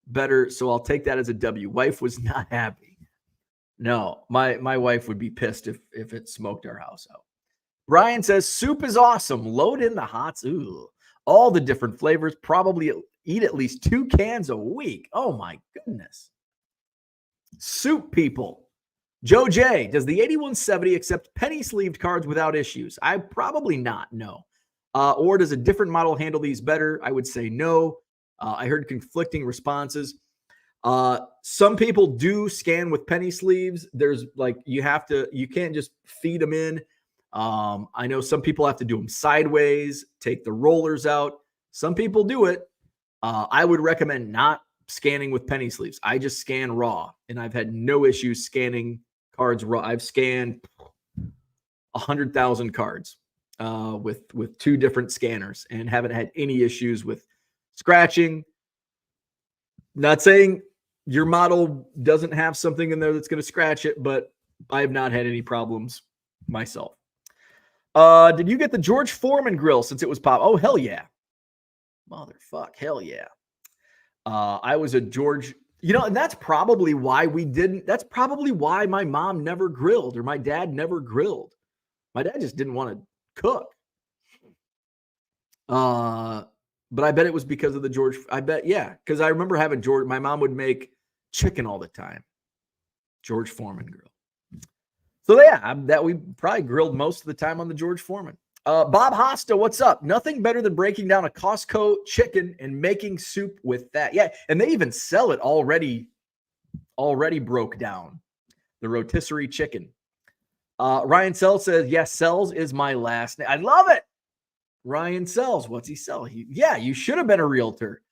better. So I'll take that as a W. Wife was not happy. No, my wife would be pissed if it smoked our house out. Brian says, soup is awesome. Load in the hots. Ooh, all the different flavors. Probably eat at least 2 cans a week. Oh, my goodness. Soup people. Joe J, does the 8170 accept penny-sleeved cards without issues? I probably not, no. Or does a different model handle these better? I would say no. I heard conflicting responses. Some people do scan with penny sleeves. There's you can't just feed them in. I know some people have to do them sideways, take the rollers out. Some people do it. I would recommend not scanning with penny sleeves. I just scan raw, and I've had no issues scanning cards raw. I've scanned 100,000 cards with 2 different scanners and haven't had any issues with scratching. Not saying your model doesn't have something in there that's going to scratch it, but I have not had any problems myself. Did you get the George Foreman grill since it was pop? Oh, hell yeah. Motherfuck, hell yeah. I was a George, and that's probably why that's probably why my mom never grilled or my dad never grilled. My dad just didn't want to cook. But I bet it was because of the George. I bet, yeah, because I remember having George. My mom would make chicken all the time. George Foreman grill. So yeah, that we probably grilled most of the time on the George Foreman. Bob Hosta, what's up? Nothing better than breaking down a Costco chicken and making soup with that. Yeah, and they even sell it already broke down. The rotisserie chicken. Ryan Sells says, yes, Sells is my last name. I love it. Ryan Sells. What's he sell? You should have been a realtor.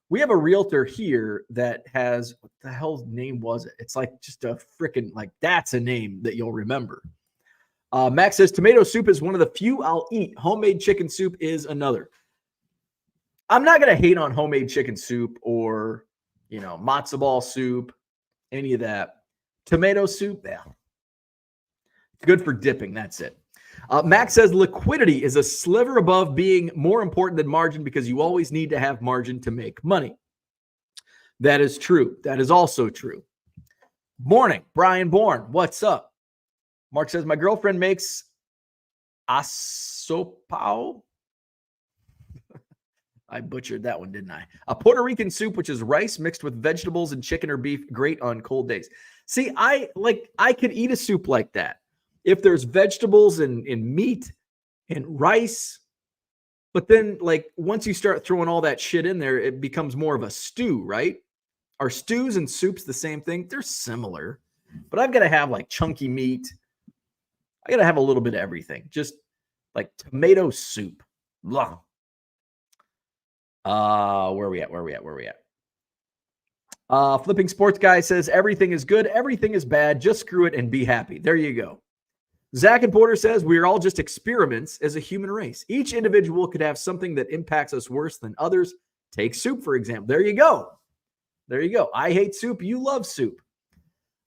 We have a realtor here that has, what the hell's name was it? It's like just a freaking, that's a name that you'll remember. Max says, tomato soup is one of the few I'll eat. Homemade chicken soup is another. I'm not going to hate on homemade chicken soup or, matzo ball soup, any of that. Tomato soup, yeah. It's good for dipping. That's it. Max says liquidity is a sliver above being more important than margin because you always need to have margin to make money. That is true. That is also true. Morning, Brian Bourne. What's up? Mark says, my girlfriend makes asopao. I butchered that one, didn't I? A Puerto Rican soup, which is rice mixed with vegetables and chicken or beef, great on cold days. See, I could eat a soup like that if there's vegetables and meat and rice. But then, like, once you start throwing all that shit in there, it becomes more of a stew, right? Are stews and soups the same thing? They're similar, but I've got to have like chunky meat. I got to have a little bit of everything. Just like tomato soup. Blah. Where are we at? Flipping Sports Guy says, everything is good, everything is bad, just screw it and be happy. There you go. Zach and Porter says, we are all just experiments as a human race. Each individual could have something that impacts us worse than others. Take soup, for example. There you go. I hate soup. You love soup.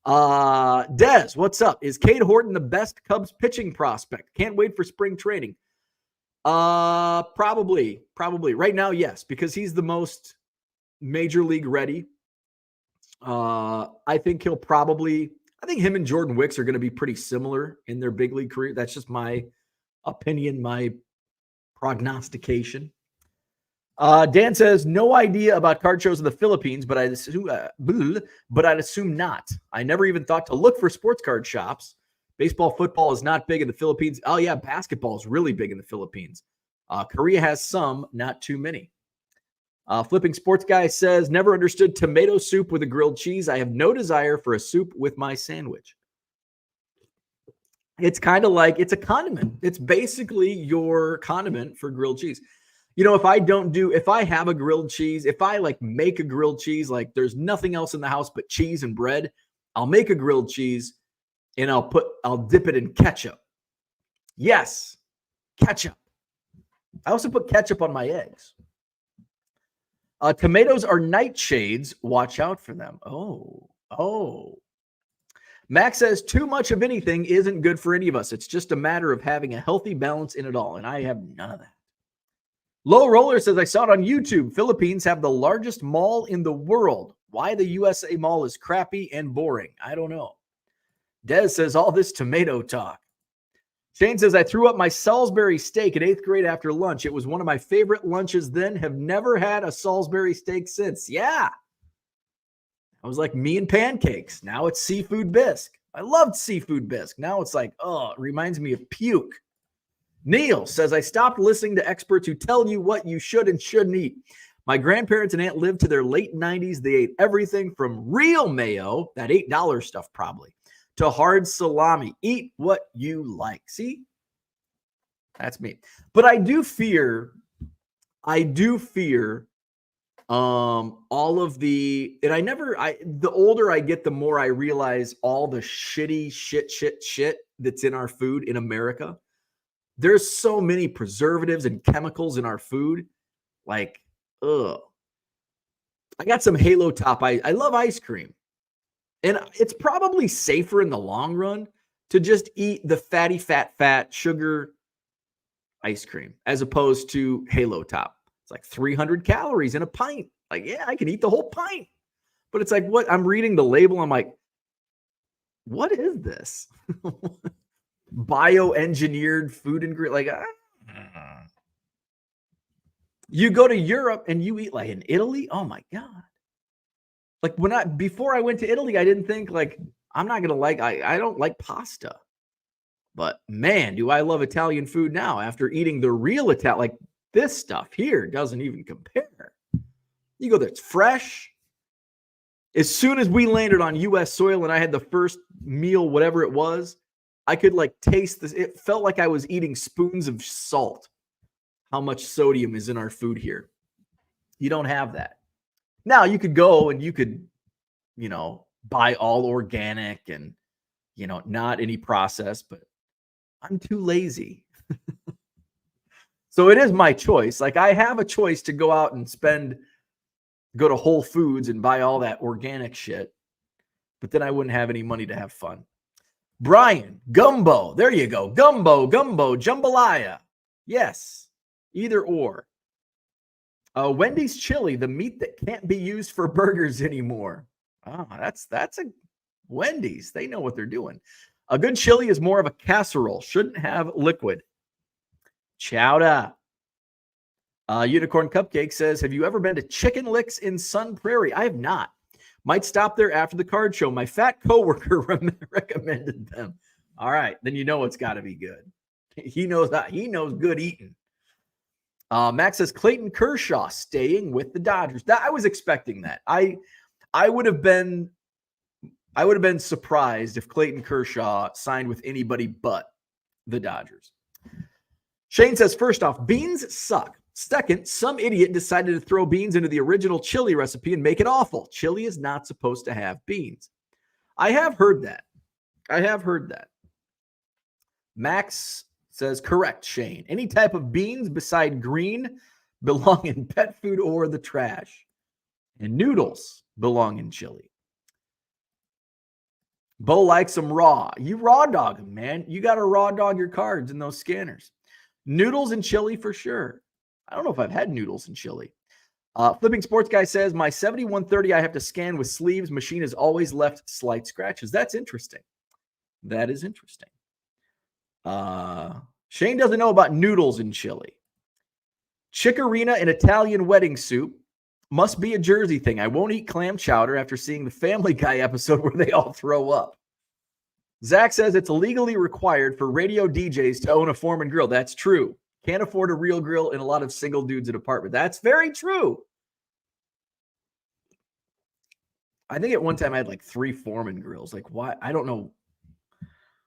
Dez, what's up? Is Cade Horton the best Cubs pitching prospect? Can't wait for spring training. Probably. Right now, yes, because he's the most major league ready. I think him and Jordan Wicks are going to be pretty similar in their big league career. That's just my opinion, my prognostication. Dan says, no idea about card shows in the Philippines, but I'd assume not. I never even thought to look for sports card shops. Baseball, football is not big in the Philippines. Oh, yeah, basketball is really big in the Philippines. Korea has some, not too many. Flipping Sports Guy says, never understood tomato soup with a grilled cheese. I have no desire for a soup with my sandwich. It's kind of like, it's a condiment. It's basically your condiment for grilled cheese. You know, if I have a grilled cheese, if I like make a grilled cheese, like there's nothing else in the house but cheese and bread, I'll make a grilled cheese and I'll dip it in ketchup. Yes, ketchup. I also put ketchup on my eggs. Tomatoes are nightshades. Watch out for them. Oh. Max says too much of anything isn't good for any of us. It's just a matter of having a healthy balance in it all. And I have none of that. Low Roller says, I saw it on YouTube. Philippines have the largest mall in the world. Why the USA mall is crappy and boring? I don't know. Dez says, all this tomato talk. Shane says, I threw up my Salisbury steak in 8th grade after lunch. It was one of my favorite lunches then. Have never had a Salisbury steak since. Yeah. I was like me and pancakes. Now it's seafood bisque. I loved seafood bisque. Now it's like, it reminds me of puke. Neil says, I stopped listening to experts who tell you what you should and shouldn't eat. My grandparents and aunt lived to their late 90s. They ate everything from real mayo, that $8 stuff probably, to hard salami. Eat what you like. See? That's me. But I do fear all of the, and the older I get, the more I realize all the shitty shit that's in our food in America. There's so many preservatives and chemicals in our food. Like, I got some Halo Top. I love ice cream. And it's probably safer in the long run to just eat the fatty, fat sugar ice cream as opposed to Halo Top. It's like 300 calories in a pint. Like, yeah, I can eat the whole pint. But it's like, what? I'm reading the label. I'm like, what is this? Bioengineered food ingredient. Like, you go to Europe and you eat like in Italy. Oh my God. Like before I went to Italy, I didn't think like, I'm not going to I don't like pasta, but man, do I love Italian food now after eating the real Italian. Like this stuff here doesn't even compare. You go there, it's fresh. As soon as we landed on US soil and I had the first meal, whatever it was, I could like taste this. It felt like I was eating spoons of salt. How much sodium is in our food here. You don't have that. Now you could go and you could, buy all organic and, not any process, but I'm too lazy. So it is my choice. Like I have a choice to go out and go to Whole Foods and buy all that organic shit, but then I wouldn't have any money to have fun. Brian, gumbo. There you go. Gumbo, jambalaya. Yes, either or. Wendy's chili, the meat that can't be used for burgers anymore. Oh, that's a Wendy's. They know what they're doing. A good chili is more of a casserole. Shouldn't have liquid. Chowder. Unicorn Cupcake says, have you ever been to Chicken Licks in Sun Prairie? I have not. Might stop there after the card show. My fat coworker recommended them. All right, then you know it's got to be good. He knows that. He knows good eating. Max says Clayton Kershaw staying with the Dodgers. I was expecting that. I would have been surprised if Clayton Kershaw signed with anybody but the Dodgers. Shane says, first off, beans suck. Second, some idiot decided to throw beans into the original chili recipe and make it awful. Chili is not supposed to have beans. I have heard that. Max says, correct, Shane. Any type of beans beside green belong in pet food or the trash. And noodles belong in chili. Bo likes them raw. You raw dog them, man. You got to raw dog your cards in those scanners. Noodles and chili for sure. I don't know if I've had noodles and chili. Flipping Sports Guy says, my 7130 I have to scan with sleeves. Machine has always left slight scratches. That's interesting. That is interesting. Shane doesn't know about noodles and chili. Chicorina and Italian wedding soup must be a Jersey thing. I won't eat clam chowder after seeing the Family Guy episode where they all throw up. Zach says it's legally required for radio DJs to own a Foreman grill. That's true. Can't afford a real grill in a lot of single dudes at apartment. That's very true. I think at one time I had like 3 Foreman grills. Like, why? I don't know.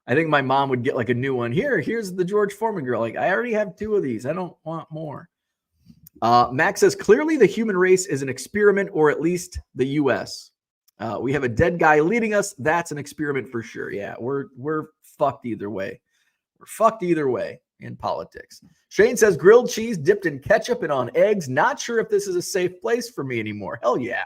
I think my mom would get like a new one. Here's the George Foreman grill. Like, I already have 2 of these. I don't want more. Max says, clearly the human race is an experiment, or at least the U.S. We have a dead guy leading us. That's an experiment for sure. Yeah, we're fucked either way. We're fucked either way in politics. Shane says, grilled cheese dipped in ketchup and on eggs. Not sure if this is a safe place for me anymore. Hell yeah.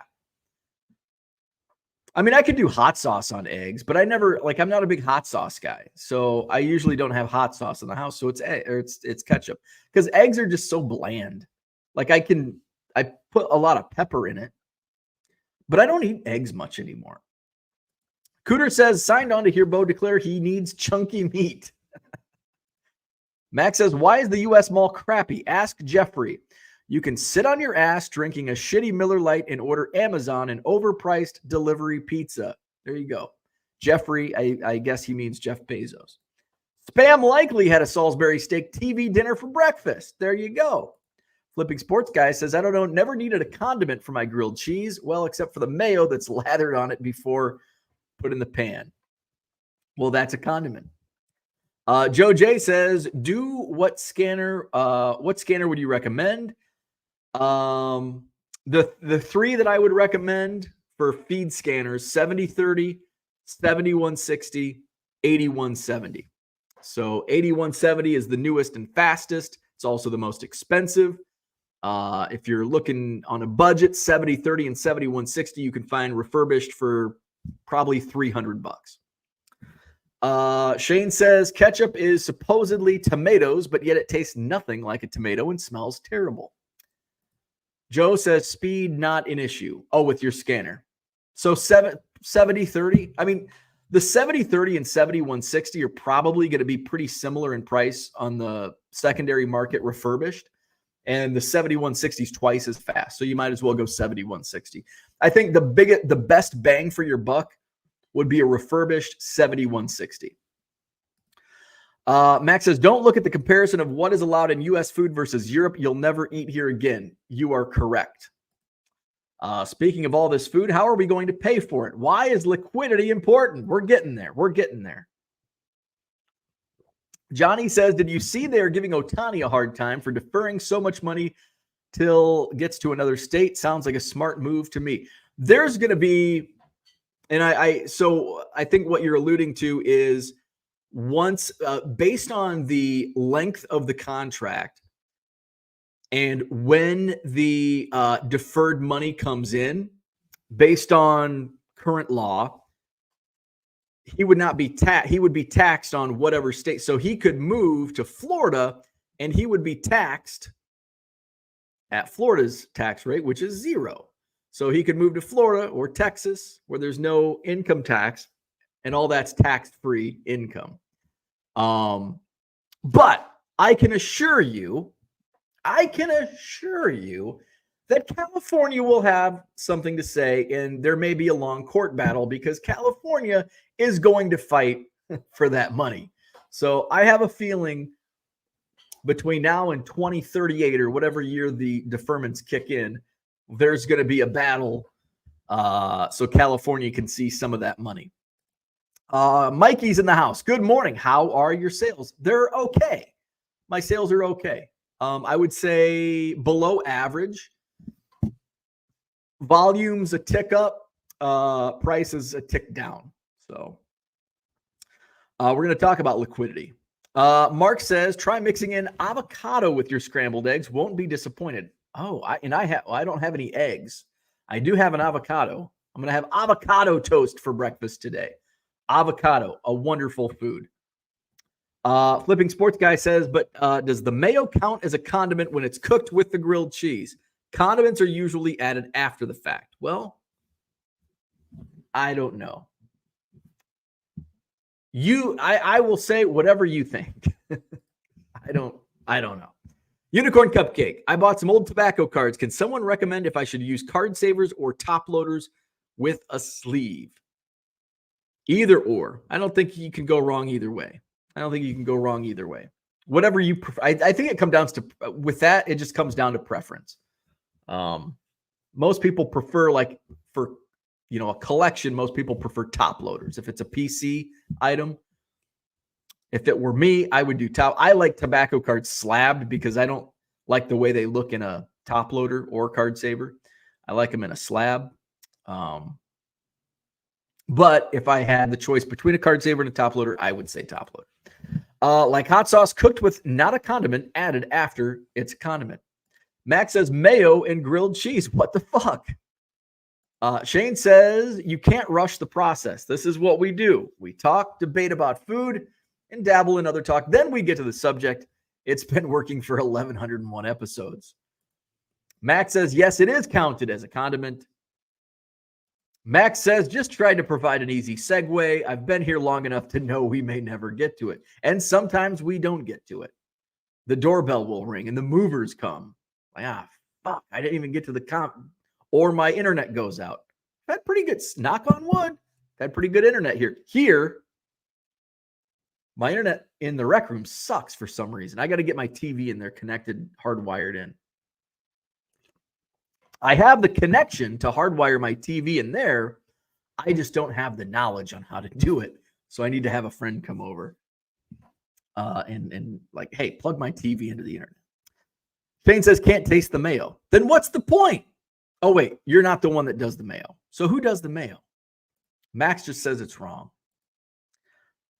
I mean, I could do hot sauce on eggs, but I'm not a big hot sauce guy. So I usually don't have hot sauce in the house. So it's ketchup, because eggs are just so bland. Like I put a lot of pepper in it, but I don't eat eggs much anymore. Cooter says, signed on to hear Bo declare he needs chunky meat. Max says, why is the U.S. mall crappy? Ask Jeffrey. You can sit on your ass drinking a shitty Miller Lite and order Amazon and overpriced delivery pizza. There you go. Jeffrey, I guess he means Jeff Bezos. Spam likely had a Salisbury steak TV dinner for breakfast. There you go. Flipping Sports Guy says, I don't know, never needed a condiment for my grilled cheese. Well, except for the mayo that's lathered on it before put in the pan. Well, that's a condiment. Joe J says, what scanner would you recommend? The 3 that I would recommend for feed scanners, 7030, 7160, 8170. So 8170 is the newest and fastest. It's also the most expensive. If you're looking on a budget, 7030 and 7160 you can find refurbished for probably $300. Shane says ketchup is supposedly tomatoes, but yet it tastes nothing like a tomato and smells terrible. Joe says speed not an issue. Oh, with your scanner. So 7030. I mean, the 7030 and 7160 are probably going to be pretty similar in price on the secondary market refurbished. And the 7160 is twice as fast. So you might as well go 7160. I think the best bang for your buck would be a refurbished 7160. Max says, don't look at the comparison of what is allowed in U.S. food versus Europe. You'll never eat here again. You are correct. Speaking of all this food, how are we going to pay for it? Why is liquidity important? We're getting there. Johnny says, did you see they're giving Ohtani a hard time for deferring so much money till gets to another state? Sounds like a smart move to me. There's going to be, and so I think what you're alluding to is once based on the length of the contract and when the deferred money comes in, based on current law, he would not be he would be taxed on whatever state. So he could move to Florida and he would be taxed at Florida's tax rate, which is 0. So he could move to Florida or Texas where there's no income tax and all that's tax-free income. But I can assure you I can assure you that California will have something to say, and there may be a long court battle because California is going to fight for that money. So I have a feeling between now and 2038 or whatever year the deferments kick in, there's going to be a battle so California can see some of that money. Mikey's in the house. Good morning. How are your sales? They're okay. My sales are okay. I would say below average. Volume's a tick up. Prices a tick down. So we're going to talk about liquidity. Mark says, try mixing in avocado with your scrambled eggs. Won't be disappointed. Oh, I don't have any eggs. I do have an avocado. I'm going to have avocado toast for breakfast today. Avocado, a wonderful food. Flipping Sports Guy says, but does the mayo count as a condiment when it's cooked with the grilled cheese? Condiments are usually added after the fact. Well, I don't know. I will say whatever you think. I don't know. Unicorn Cupcake. I bought some old tobacco cards. Can someone recommend if I should use card savers or top loaders with a sleeve? Either or. I don't think you can go wrong either way. Whatever you prefer. I think it comes down to, with that, it just comes down to preference. Most people prefer, like, for a collection, most people prefer top loaders. If it's a PC item, if it were me, I would do top. I like tobacco cards slabbed because I don't like the way they look in a top loader or card saver. I like them in a slab. But if I had the choice between a card saver and a top loader, I would say top loader. Like hot sauce cooked with not a condiment, added after it's a condiment. Max says mayo and grilled cheese. What the fuck? Shane says you can't rush the process. This is what we do. We talk, debate about food, and dabble in other talk. Then we get to the subject. It's been working for 1,101 episodes. Max says, yes, it is counted as a condiment. Max says, just tried to provide an easy segue. I've been here long enough to know we may never get to it. And sometimes we don't get to it. The doorbell will ring and the movers come. Like, fuck, I didn't even get to the or my internet goes out. Had pretty good, knock on wood, had pretty good internet here. Here, my internet in the rec room sucks for some reason. I got to get my TV in there connected, hardwired in. I have the connection to hardwire my TV in there. I just don't have the knowledge on how to do it. So I need to have a friend come over and like, hey, plug my TV into the internet. Shane says, can't taste the mayo. Then what's the point? Oh, wait, you're not the one that does the mayo. So who does the mayo? Max just says it's wrong.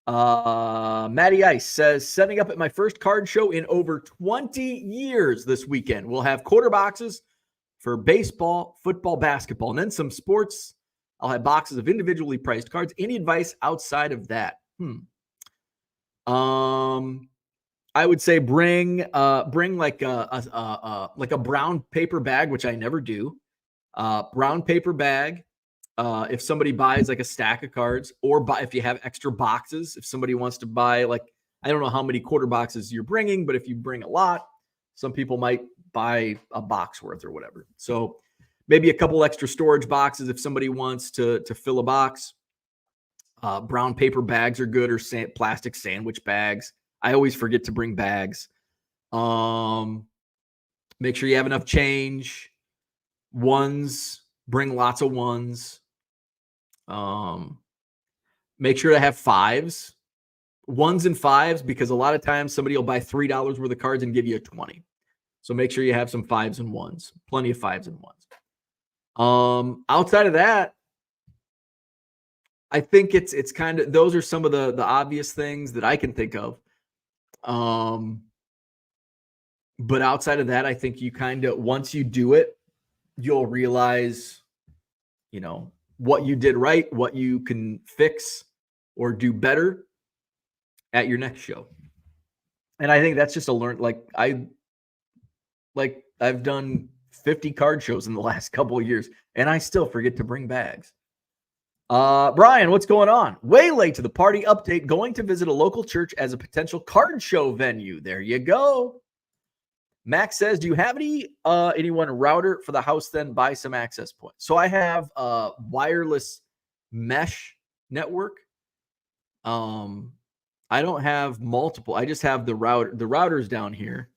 Matty Ice says, setting up at my first card show in over 20 years this weekend. We'll have quarter boxes for baseball, football, basketball, and then some sports. I'll have boxes of individually priced cards. Any advice outside of that? I would say bring like a brown paper bag, which I never do. Brown paper bag. If somebody buys like a stack of cards, or if you have extra boxes, if somebody wants to buy, like, I don't know how many quarter boxes you're bringing, but if you bring a lot, some people might buy a box worth or whatever. So maybe a couple extra storage boxes if somebody wants to fill a box. Brown paper bags are good, or plastic sandwich bags. I always forget to bring bags. Make sure you have enough change. Ones, bring lots of ones. Make sure to have fives, ones and fives, because a lot of times somebody will buy $3 worth of cards and give you a 20. So make sure you have some fives and ones, plenty of fives and ones. Outside of that, I think it's kind of, those are some of the obvious things that I can think of. But outside of that, I think you kind of, once you do it, you'll realize, what you did right, what you can fix or do better at your next show. And I think that's just a learn. I've done 50 card shows in the last couple of years, and I still forget to bring bags. Brian, what's going on? Way late to the party update. Going to visit a local church as a potential card show venue. There you go. Max says, do you have anyone router for the house? Then buy some access points. So I have a wireless mesh network. I don't have multiple. I just have the router. The router's down here.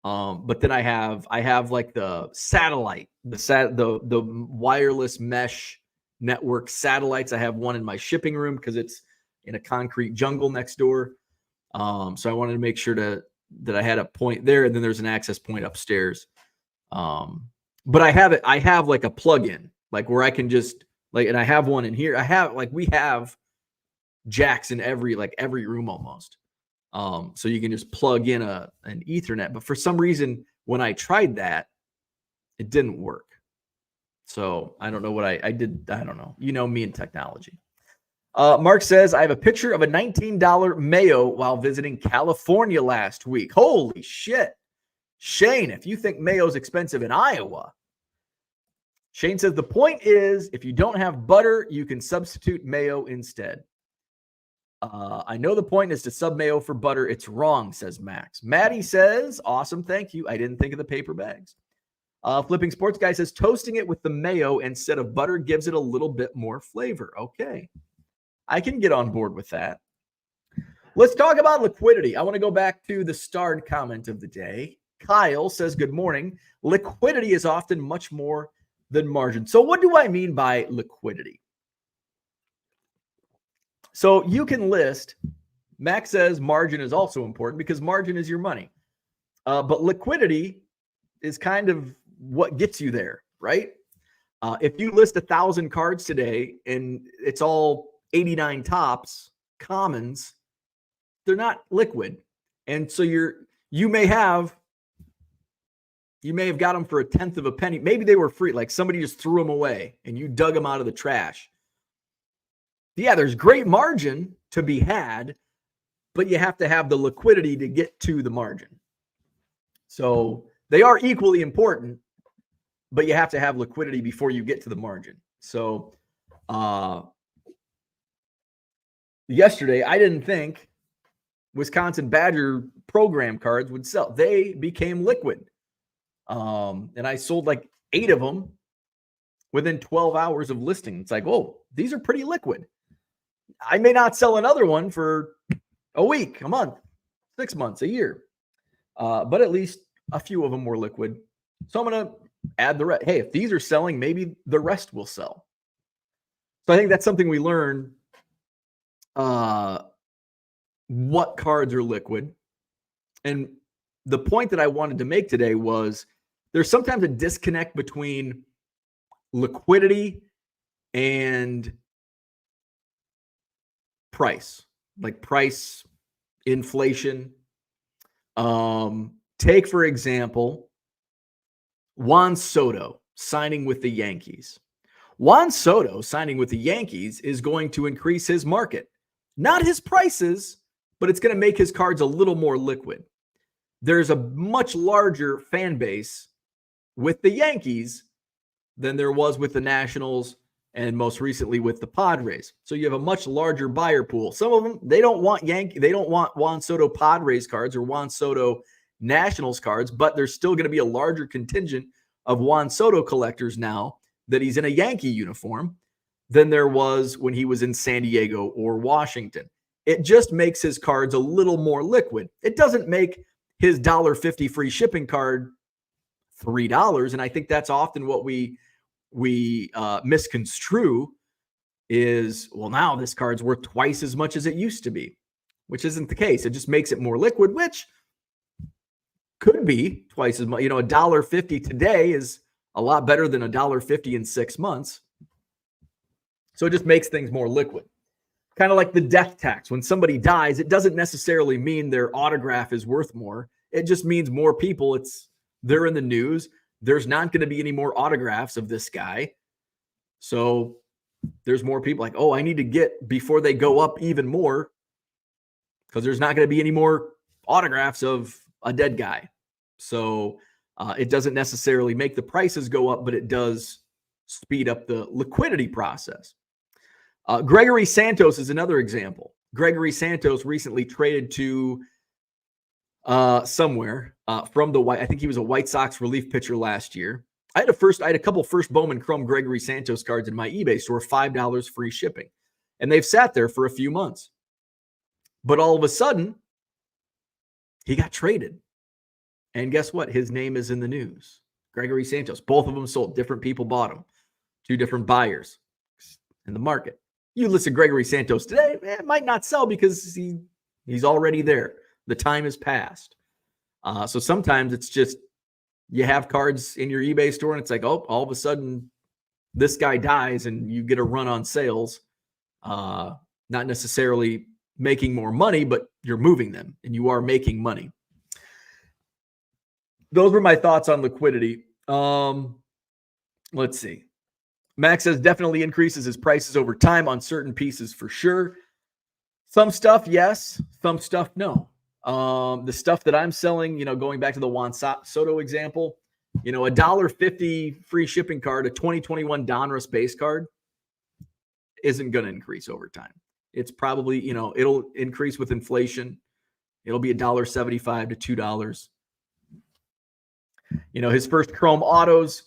But then I have like the satellite, the wireless mesh network satellites. I have one in my shipping room because it's in a concrete jungle next door. So I wanted to make sure that I had a point there, and then there's an access point upstairs. But I have like a plug-in, like where I can just like, and I have one in here. We have jacks in every room almost. So you can just plug in an Ethernet. But for some reason, when I tried that, it didn't work. So I don't know what I did. I don't know. You know me and technology. Mark says, I have a picture of a $19 Mayo while visiting California last week. Holy shit. Shane, if you think Mayo's expensive in Iowa. Shane says, the point is, if you don't have butter, you can substitute mayo instead. I know the point is to sub mayo for butter. It's wrong, says Max. Maddie says, awesome, thank you. I didn't think of the paper bags. Flipping Sports Guy says, toasting it with the mayo instead of butter gives it a little bit more flavor. Okay. I can get on board with that. Let's talk about liquidity. I want to go back to the starred comment of the day. Kyle says, good morning. Liquidity is often much more than margin. So what do I mean by liquidity? So you can list, Max says margin is also important because margin is your money. But liquidity is kind of what gets you there, right? If you list 1,000 cards today and it's all 89 tops, commons, they're not liquid. And so you may have got them for a tenth of a penny. Maybe they were free. Like somebody just threw them away and you dug them out of the trash. Yeah, there's great margin to be had, but you have to have the liquidity to get to the margin. So they are equally important, but you have to have liquidity before you get to the margin. So yesterday, I didn't think Wisconsin Badger program cards would sell. They became liquid. And I sold like 8 of them within 12 hours of listing. It's like, whoa, these are pretty liquid. I may not sell another one for a week, a month, 6 months, a year. But at least a few of them were liquid. So I'm going to add the rest. Hey, if these are selling, maybe the rest will sell. So I think that's something we learn. What cards are liquid. And the point that I wanted to make today was there's sometimes a disconnect between liquidity and price, like price inflation. Take, for example, Juan Soto signing with the Yankees. Juan Soto signing with the Yankees is going to increase his market, not his prices, but it's going to make his cards a little more liquid. There's a much larger fan base with the Yankees than there was with the Nationals and most recently with the Padres. So you have a much larger buyer pool. Some of them, they don't want Juan Soto Padres cards or Juan Soto Nationals cards, but there's still going to be a larger contingent of Juan Soto collectors now that he's in a Yankee uniform than there was when he was in San Diego or Washington. It just makes his cards a little more liquid. It doesn't make his $1.50 free shipping card $3. And I think that's often what we misconstrue is, well, now this card's worth twice as much as it used to be, which isn't the case. It just makes it more liquid, which could be twice as much. You know, $1.50 today is a lot better than $1.50 in 6 months. So it just makes things more liquid. Kind of like the death tax. When somebody dies, it doesn't necessarily mean their autograph is worth more. It just means more people. They're in the news. There's not going to be any more autographs of this guy. So there's more people like, oh, I need to get before they go up even more because there's not going to be any more autographs of a dead guy. So it doesn't necessarily make the prices go up, but it does speed up the liquidity process. Gregory Santos is another example. Gregory Santos recently traded to somewhere from the White. I think he was a White Sox relief pitcher last year. I had a couple first Bowman Chrome Gregory Santos cards in my eBay store, $5 free shipping. And they've sat there for a few months. But all of a sudden, he got traded. And guess what? His name is in the news. Gregory Santos. Both of them sold. Different people bought them. Two different buyers in the market. You listen to Gregory Santos today, it might not sell because he's already there. The time has passed. So sometimes it's just you have cards in your eBay store and it's like, oh, all of a sudden this guy dies and you get a run on sales. Not necessarily making more money, but you're moving them and you are making money. Those were my thoughts on liquidity. Let's see. Max says definitely increases his prices over time on certain pieces for sure. Some stuff, yes. Some stuff, no. The stuff that I'm selling, going back to the Juan Soto example, a $1.50 free shipping card, a 2021 Donruss base card isn't going to increase over time. It's probably, it'll increase with inflation. It'll be $1.75 to $2. His first Chrome autos,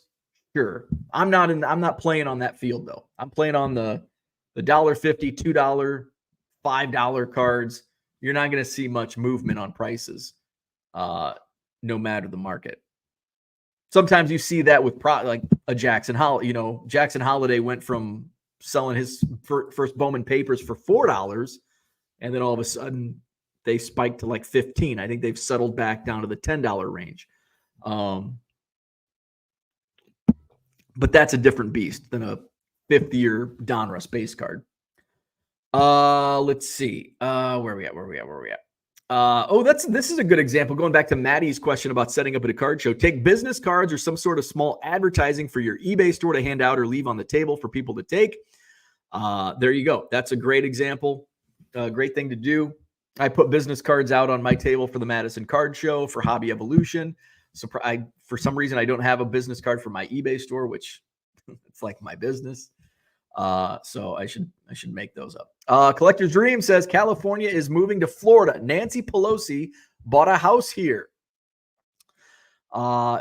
sure. I'm not playing on that field though. I'm playing on the $1.50, $2, $5 cards. You're not going to see much movement on prices, no matter the market. Sometimes you see that with like a Jackson Holiday. Jackson Holiday went from selling his first Bowman papers for $4, and then all of a sudden they spiked to like $15. I think they've settled back down to the $10 range. But that's a different beast than a 50-year Donruss base card. Let's see. Where are we at? This is a good example. Going back to Maddie's question about setting up at a card show. Take business cards or some sort of small advertising for your eBay store to hand out or leave on the table for people to take. There you go. That's a great example. Great thing to do. I put business cards out on my table for the Madison Card Show, for Hobby Evolution. So for some reason, I don't have a business card for my eBay store, which it's like my business. So I should make those up. Collector's Dream says California is moving to Florida. Nancy Pelosi bought a house here.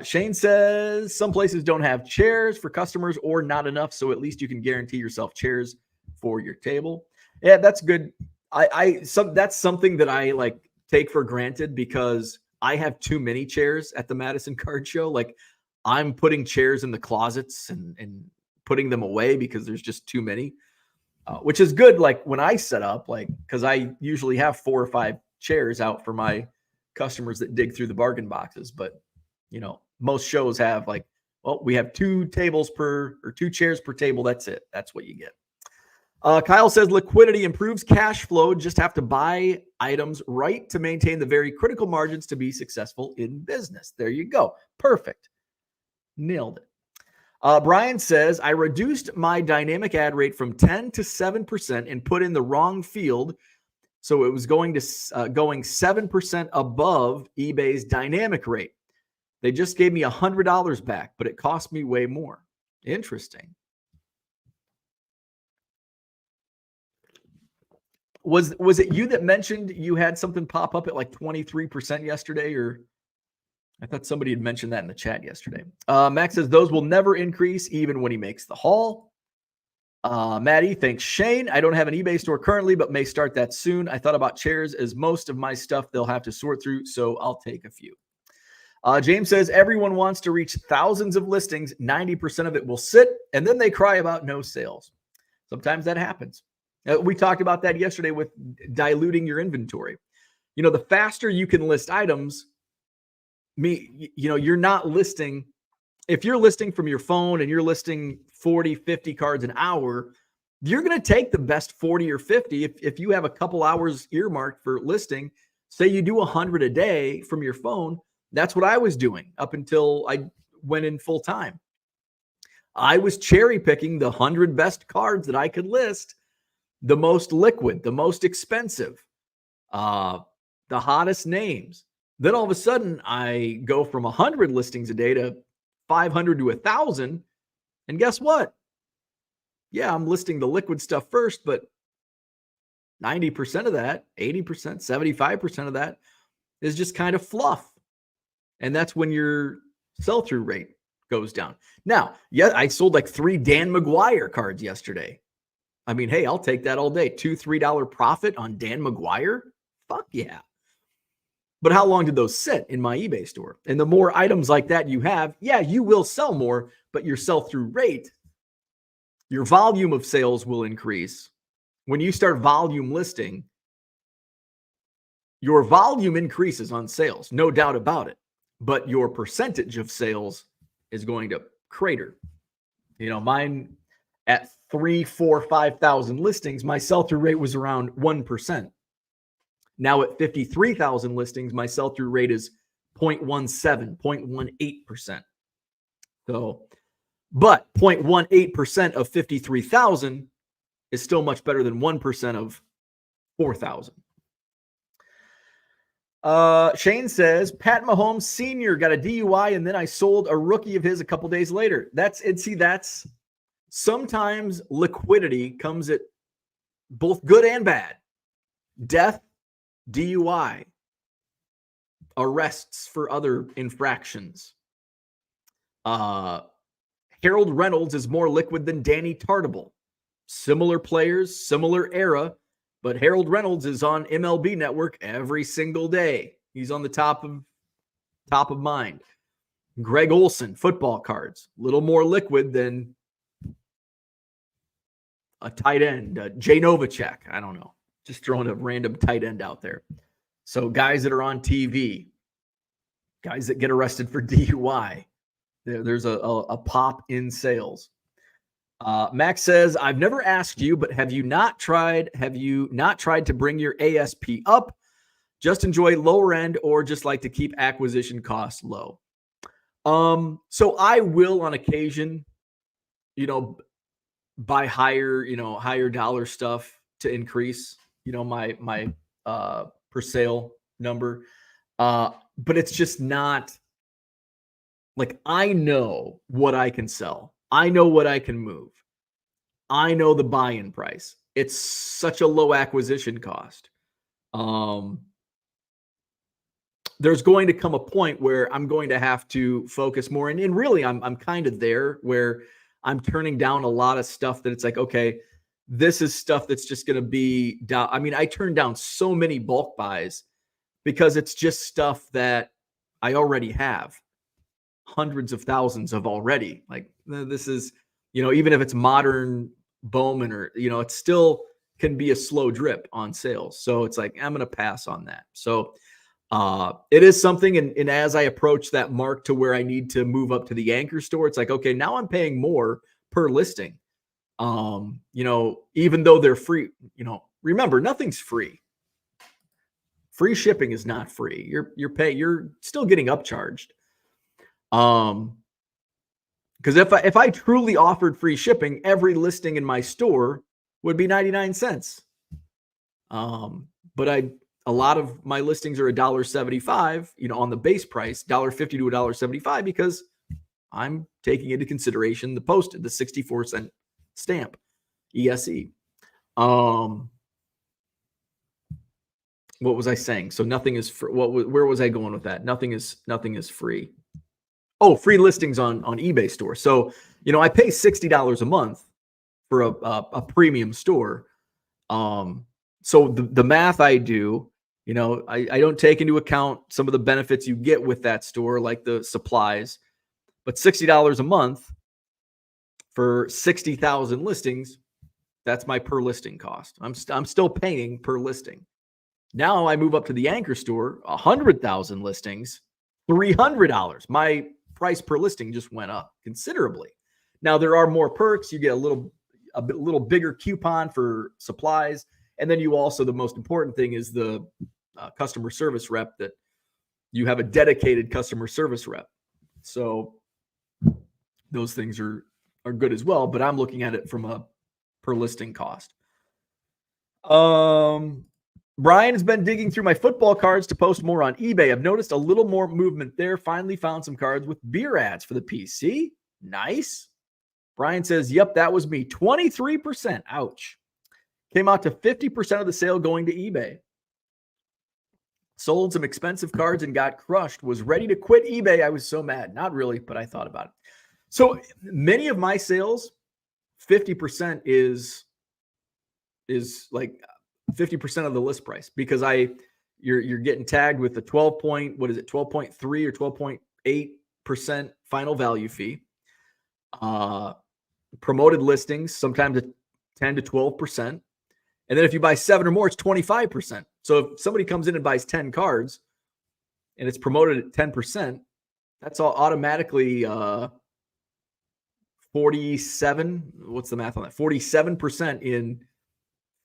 Shane says some places don't have chairs for customers or not enough, so at least you can guarantee yourself chairs for your table. Yeah, that's good. That's something that I like take for granted because I have too many chairs at the Madison Card Show. Like I'm putting chairs in the closets and putting them away because there's just too many, which is good. Like when I set up, because I usually have 4 or 5 chairs out for my customers that dig through the bargain boxes. But, most shows have we have 2 chairs per table. That's it. That's what you get. Kyle says liquidity improves cash flow. Just have to buy items right to maintain the very critical margins to be successful in business. There you go. Perfect. Nailed it. Brian says, I reduced my dynamic ad rate from 10 to 7% and put in the wrong field. So it was going 7% above eBay's dynamic rate. They just gave me $100 back, but it cost me way more. Interesting. Was it you that mentioned you had something pop up at like 23% yesterday, or I thought somebody had mentioned that in the chat yesterday. Max says those will never increase even when he makes the haul. Maddie, thanks Shane. I don't have an eBay store currently, but may start that soon. I thought about chairs as most of my stuff they'll have to sort through, so I'll take a few. James says everyone wants to reach thousands of listings. 90% of it will sit, and then they cry about no sales. Sometimes that happens. We talked about that yesterday with diluting your inventory. The faster you can list items, you're not listing. If you're listing from your phone and you're listing 40, 50 cards an hour, you're going to take the best 40 or 50. If you have a couple hours earmarked for listing, say you do 100 a day from your phone. That's what I was doing up until I went in full time. I was cherry picking the 100 best cards that I could list, the most liquid, the most expensive, the hottest names. Then all of a sudden I go from 100 listings a day to 500 to 1,000. And guess what? Yeah, I'm listing the liquid stuff first, but 90% of that, 80%, 75% of that is just kind of fluff. And that's when your sell-through rate goes down. Now, yeah, I sold like 3 Dan McGuire cards yesterday. I mean, hey, I'll take that all day. $2-3 profit on Dan McGuire? Fuck yeah. But how long did those sit in my eBay store? And the more items like that you have, yeah, you will sell more, but your sell-through rate, your volume of sales will increase. When you start volume listing, your volume increases on sales, no doubt about it. But your percentage of sales is going to crater. You know, mine at 3, 4, 5,000 listings, my sell-through rate was around 1%. Now at 53,000 listings, my sell-through rate is 0.17, 0.18%. So, but 0.18% of 53,000 is still much better than 1% of 4,000. Shane says, Pat Mahomes Sr. got a DUI and then I sold a rookie of his a couple days later. That's sometimes liquidity comes at both good and bad. Death, DUI, arrests for other infractions. Harold Reynolds is more liquid than Danny Tartable. Similar players, similar era, but Harold Reynolds is on MLB Network every single day. He's on the top of mind. Greg Olson, football cards, a little more liquid than a tight end. Jay Novacek, I don't know. Just throwing a random tight end out there. So guys that are on TV, guys that get arrested for DUI, there's a pop in sales. Max says, I've never asked you, but have you not tried to bring your ASP up? Just enjoy lower end or just like to keep acquisition costs low? So I will on occasion, buy higher dollar stuff to increase, my per sale number. But it's just not like, I know what I can sell. I know what I can move. I know the buy-in price. It's such a low acquisition cost. There's going to come a point where I'm going to have to focus more. And really, I'm kind of there where I'm turning down a lot of stuff that it's like, okay, this is stuff that's just going to be down. I mean, I turned down so many bulk buys because it's just stuff that I already have hundreds of thousands of already. Like, this is, even if it's modern Bowman or, it still can be a slow drip on sales. So it's like, I'm going to pass on that. So it is something. And as I approach that mark to where I need to move up to the anchor store, it's like, okay, now I'm paying more per listing. Even though they're free, remember, nothing's free. Free shipping is not free. You're still getting upcharged. Because if I truly offered free shipping, every listing in my store would be 99 cents. But a lot of my listings are $1.75, on the base price, $1.50 to $1.75, because I'm taking into consideration the posted, the 64-cent stamp, ESE. What was I saying? So nothing is free. Where was I going with that? Nothing is free. Oh, free listings on eBay store. So, I pay $60 a month for a premium store. So the math I do, I don't take into account some of the benefits you get with that store, like the supplies, but $60 a month for 60,000 listings, that's my per listing cost. I'm still paying per listing. Now I move up to the anchor store, 100,000 listings, $300. My price per listing just went up considerably. Now there are more perks. You get a little bigger coupon for supplies. And then you also, the most important thing is the customer service rep, that you have a dedicated customer service rep. So those things are good as well, but I'm looking at it from a per listing cost. Brian has been digging through my football cards to post more on eBay. I've noticed a little more movement there. Finally found some cards with beer ads for the PC. Nice. Brian says, yep, that was me. 23%. Ouch. Came out to 50% of the sale going to eBay. Sold some expensive cards and got crushed. Was ready to quit eBay. I was so mad. Not really, but I thought about it. So many of my sales, 50% is like 50% of the list price, because you're getting tagged with the 12.3 or 12.8% final value fee. Promoted listings, sometimes at 10 to 12%. And then if you buy 7 or more, it's 25%. So if somebody comes in and buys 10 cards and it's promoted at 10%, that's all automatically 47. What's the math on that? 47% in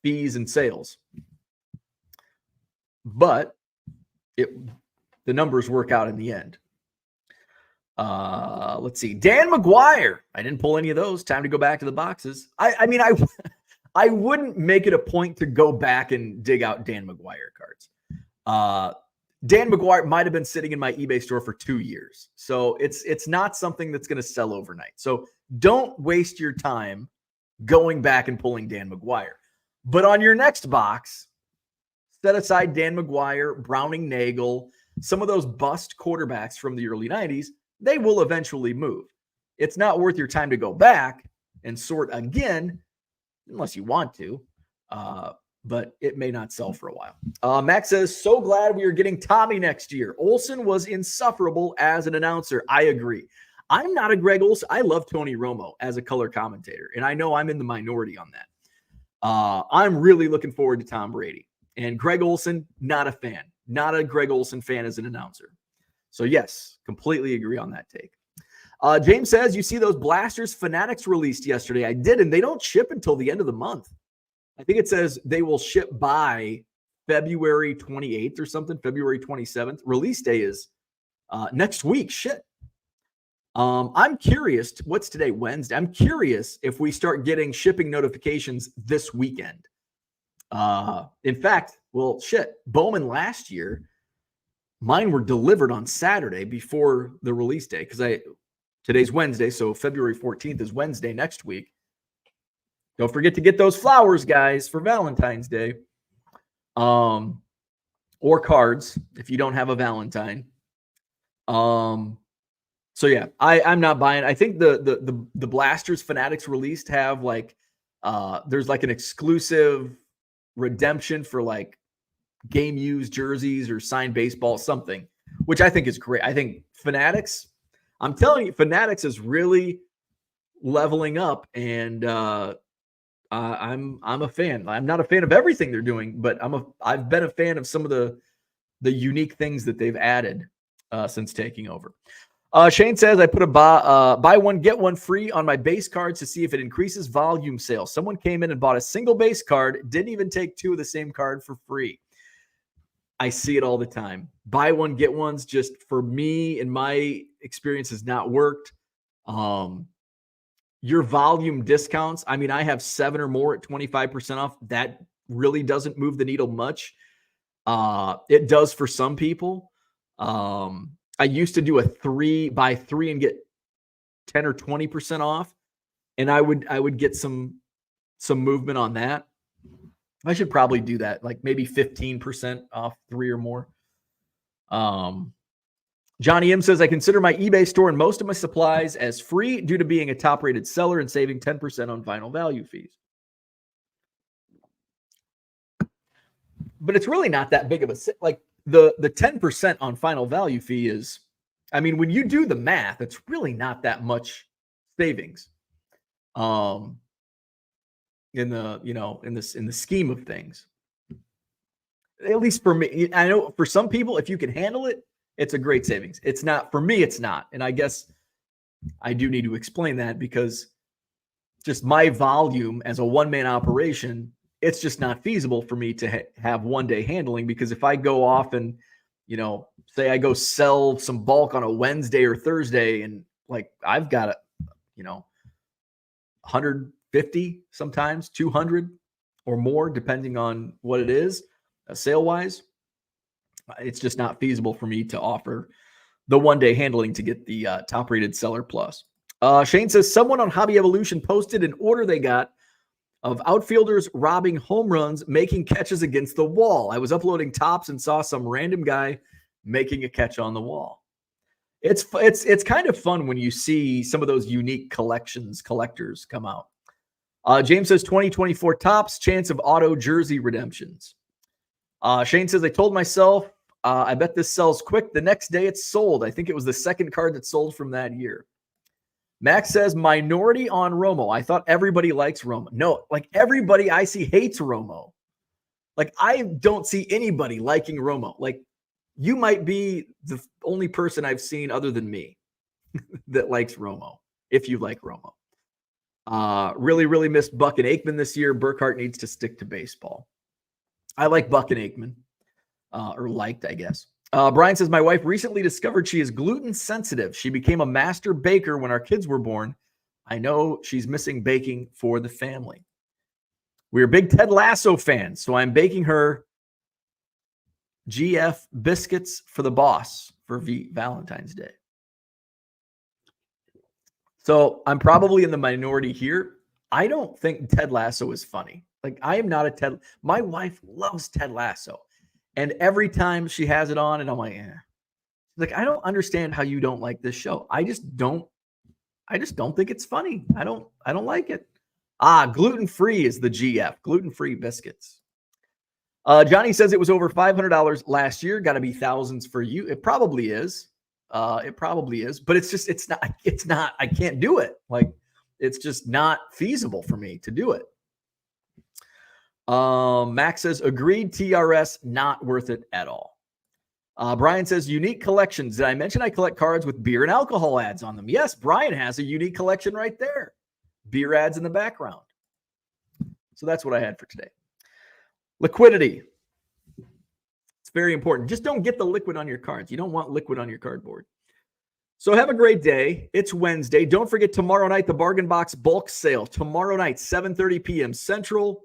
fees and sales. But the numbers work out in the end. Let's see. Dan McGuire. I didn't pull any of those. Time to go back to the boxes. I wouldn't make it a point to go back and dig out Dan McGuire cards. Dan McGuire might have been sitting in my eBay store for 2 years. So it's not something that's going to sell overnight. So don't waste your time going back and pulling Dan McGuire. But on your next box, set aside Dan McGuire, Browning Nagel, some of those bust quarterbacks from the early 90s. They will eventually move. It's not worth your time to go back and sort again, unless you want to, but it may not sell for a while. Max says, so glad we are getting Tommy next year. Olsen was insufferable as an announcer. I agree. I'm not a Greg Olsen. I love Tony Romo as a color commentator, and I know I'm in the minority on that. I'm really looking forward to Tom Brady. And Greg Olsen, not a fan. Not a Greg Olsen fan as an announcer. So yes, completely agree on that take. James says, you see those Blasters Fanatics released yesterday? I did, and they don't ship until the end of the month. I think it says they will ship by February 28th or something, February 27th. Release day is next week. Shit. I'm curious. What's today? Wednesday. I'm curious if we start getting shipping notifications this weekend. In fact, well, shit, Bowman last year, mine were delivered on Saturday before the release day, because today's Wednesday, so February 14th is Wednesday next week. Don't forget to get those flowers, guys, for Valentine's Day. Or cards if you don't have a Valentine. So yeah, I'm not buying. I think the Blasters Fanatics released have like there's like an exclusive redemption for like game used jerseys or signed baseball, something, which I think is great. I think Fanatics, I'm telling you, Fanatics is really leveling up, and I'm a fan. I'm not a fan of everything they're doing, but I've been a fan of some of the unique things that they've added since taking over. Shane says, I put a buy one, get one free on my base cards to see if it increases volume sales. Someone came in and bought a single base card, didn't even take 2 of the same card for free. I see it all the time. Buy one, get ones, just for me, in my experience, has not worked. Your volume discounts, I mean, I have 7 or more at 25% off. That really doesn't move the needle much. It does for some people. I used to do a buy 3 and get 10 or 20% off, and I would get some movement on that. I should probably do that, like maybe 15% off 3 or more. Johnny M says, I consider my eBay store and most of my supplies as free due to being a top-rated seller and saving 10% on final value fees. But it's really not that big of a, like the 10% on final value fee is, I mean, when you do the math, it's really not that much savings. In the scheme of things, at least for me. I know for some people, if you can handle it, it's a great savings. It's not for me. It's not. And I guess I do need to explain that, because just my volume as a one-man operation, it's just not feasible for me to have one-day handling, because if I go off and, say I go sell some bulk on a Wednesday or Thursday, and like I've got 150, sometimes 200 or more, depending on what it is, sale-wise, it's just not feasible for me to offer the one-day handling to get the top-rated seller plus. Shane says, someone on Hobby Evolution posted an order they got of outfielders robbing home runs, making catches against the wall. I was uploading tops and saw some random guy making a catch on the wall. It's kind of fun when you see some of those unique collectors come out. James says 2024 tops, chance of auto jersey redemptions. Shane says, I told myself, I bet this sells quick. The next day it's sold. I think it was the second card that sold from that year. Max says, minority on Romo. I thought everybody likes Romo. No, like everybody I see hates Romo. Like I don't see anybody liking Romo. Like you might be the only person I've seen other than me that likes Romo, if you like Romo. Really, really missed Buck and Aikman this year. Burkhart needs to stick to baseball. I like Buck and Aikman, or liked, I guess. Brian says, my wife recently discovered she is gluten sensitive. She became a master baker when our kids were born. I know she's missing baking for the family. We're big Ted Lasso fans, so I'm baking her GF biscuits for the boss for Valentine's Day. So I'm probably in the minority here. I don't think Ted Lasso is funny. Like I am not a Ted. My wife loves Ted Lasso. And every time she has it on, and I'm like, like, I don't understand how you don't like this show. I just don't think it's funny. I don't like it. Gluten-free is the GF, gluten-free biscuits. Johnny says it was over $500 last year. Got to be thousands for you. It probably is. But it's not, I can't do it. Like, it's just not feasible for me to do it. Max says, agreed, TRS, not worth it at all. Brian says, unique collections. Did I mention I collect cards with beer and alcohol ads on them? Yes, Brian has a unique collection right there. Beer ads in the background. So that's what I had for today. Liquidity. It's very important. Just don't get the liquid on your cards. You don't want liquid on your cardboard. So have a great day. It's Wednesday. Don't forget tomorrow night, the Bargain Box bulk sale. Tomorrow night, 7:30 p.m. Central.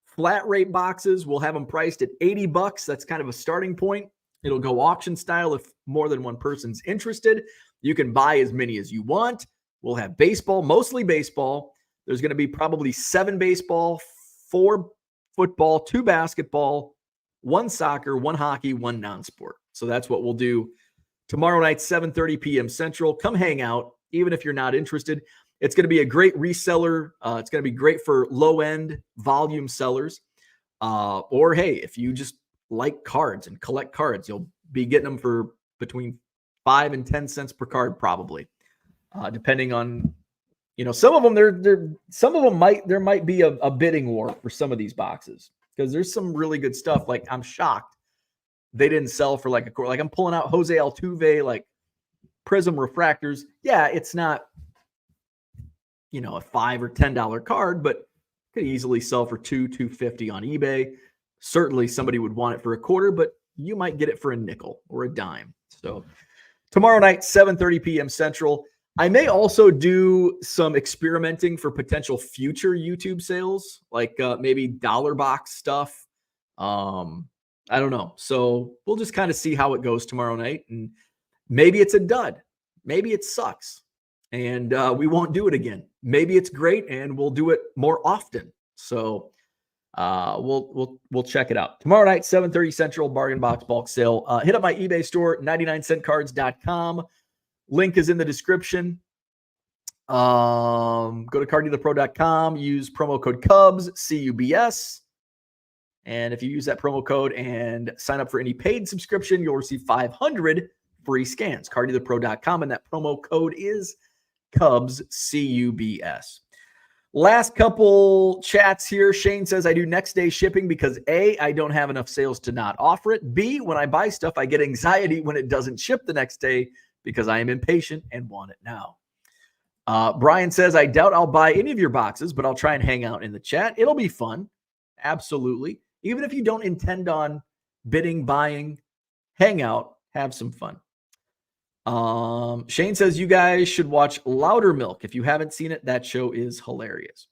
Flat rate boxes, we'll have them priced at $80. That's kind of a starting point. It'll go auction style if more than one person's interested. You can buy as many as you want. We'll have baseball, mostly baseball. There's going to be probably 7 baseball, 4 football, 2 basketball, 1 soccer, 1 hockey, 1 non-sport. So that's what we'll do tomorrow night, 7:30 p.m. Central. Come hang out, even if you're not interested. It's going to be a great reseller. It's going to be great for low-end volume sellers. Or, hey, if you just like cards and collect cards, you'll be getting them for between 5 and 10 cents per card, probably, depending on, some of them. There might be a bidding war for some of these boxes because there's some really good stuff. Like I'm shocked they didn't sell for like a quarter. Like I'm pulling out Jose Altuve, like Prism refractors. Yeah, it's not, a $5 or $10 card, but could easily sell for $2.50 on eBay. Certainly somebody would want it for a quarter, but you might get it for a nickel or a dime. So tomorrow night, 7:30 p.m. Central. I may also do some experimenting for potential future YouTube sales, like maybe dollar box stuff. I don't know. So we'll just kind of see how it goes tomorrow night. And maybe it's a dud. Maybe it sucks. And we won't do it again. Maybe it's great, and we'll do it more often. So we'll check it out. Tomorrow night, 7:30 Central, Bargain Box bulk sale. Hit up my eBay store, 99centcards.com. Link is in the description. Go to carddealerpro.com. Use promo code Cubs, CUBS. And if you use that promo code and sign up for any paid subscription, you'll receive 500 free scans. carddealerpro.com, and that promo code is Cubs, CUBS. Last couple chats here. Shane says, I do next day shipping because A, I don't have enough sales to not offer it. B, when I buy stuff, I get anxiety when it doesn't ship the next day because I am impatient and want it now. Brian says, I doubt I'll buy any of your boxes, but I'll try and hang out in the chat. It'll be fun. Absolutely. Even if you don't intend on bidding, buying, hang out, have some fun. Shane says you guys should watch Louder Milk. If you haven't seen it, that show is hilarious.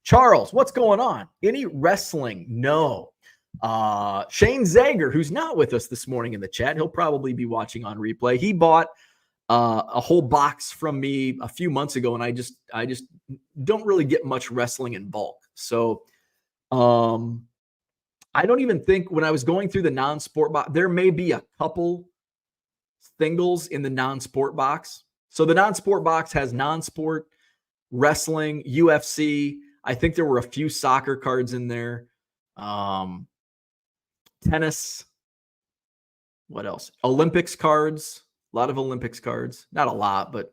Charles, what's going on? Any wrestling? No. Shane Zager, who's not with us this morning in the chat, he'll probably be watching on replay. He bought a whole box from me a few months ago, and I just don't really get much wrestling in bulk. So I don't even think when I was going through the non-sport box, there may be a couple singles in the non-sport box. So the non-sport box has non-sport, wrestling, UFC. I think there were a few soccer cards in there. Tennis. What else? Olympics cards. A lot of Olympics cards. Not a lot, but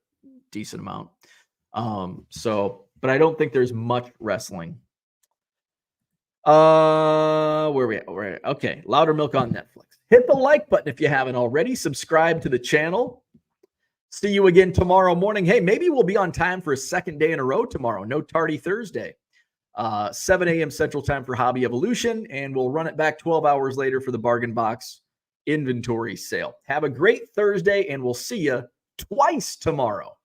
decent amount. But I don't think there's much wrestling. Where are we at? Okay. Louder Milk on Netflix. Hit the like button if you haven't already. Subscribe to the channel. See you again tomorrow morning. Hey, maybe we'll be on time for a second day in a row tomorrow. No tardy Thursday. 7 a.m. Central Time for Hobby Evolution, and we'll run it back 12 hours later for the Bargain Box inventory sale. Have a great Thursday, and we'll see you twice tomorrow.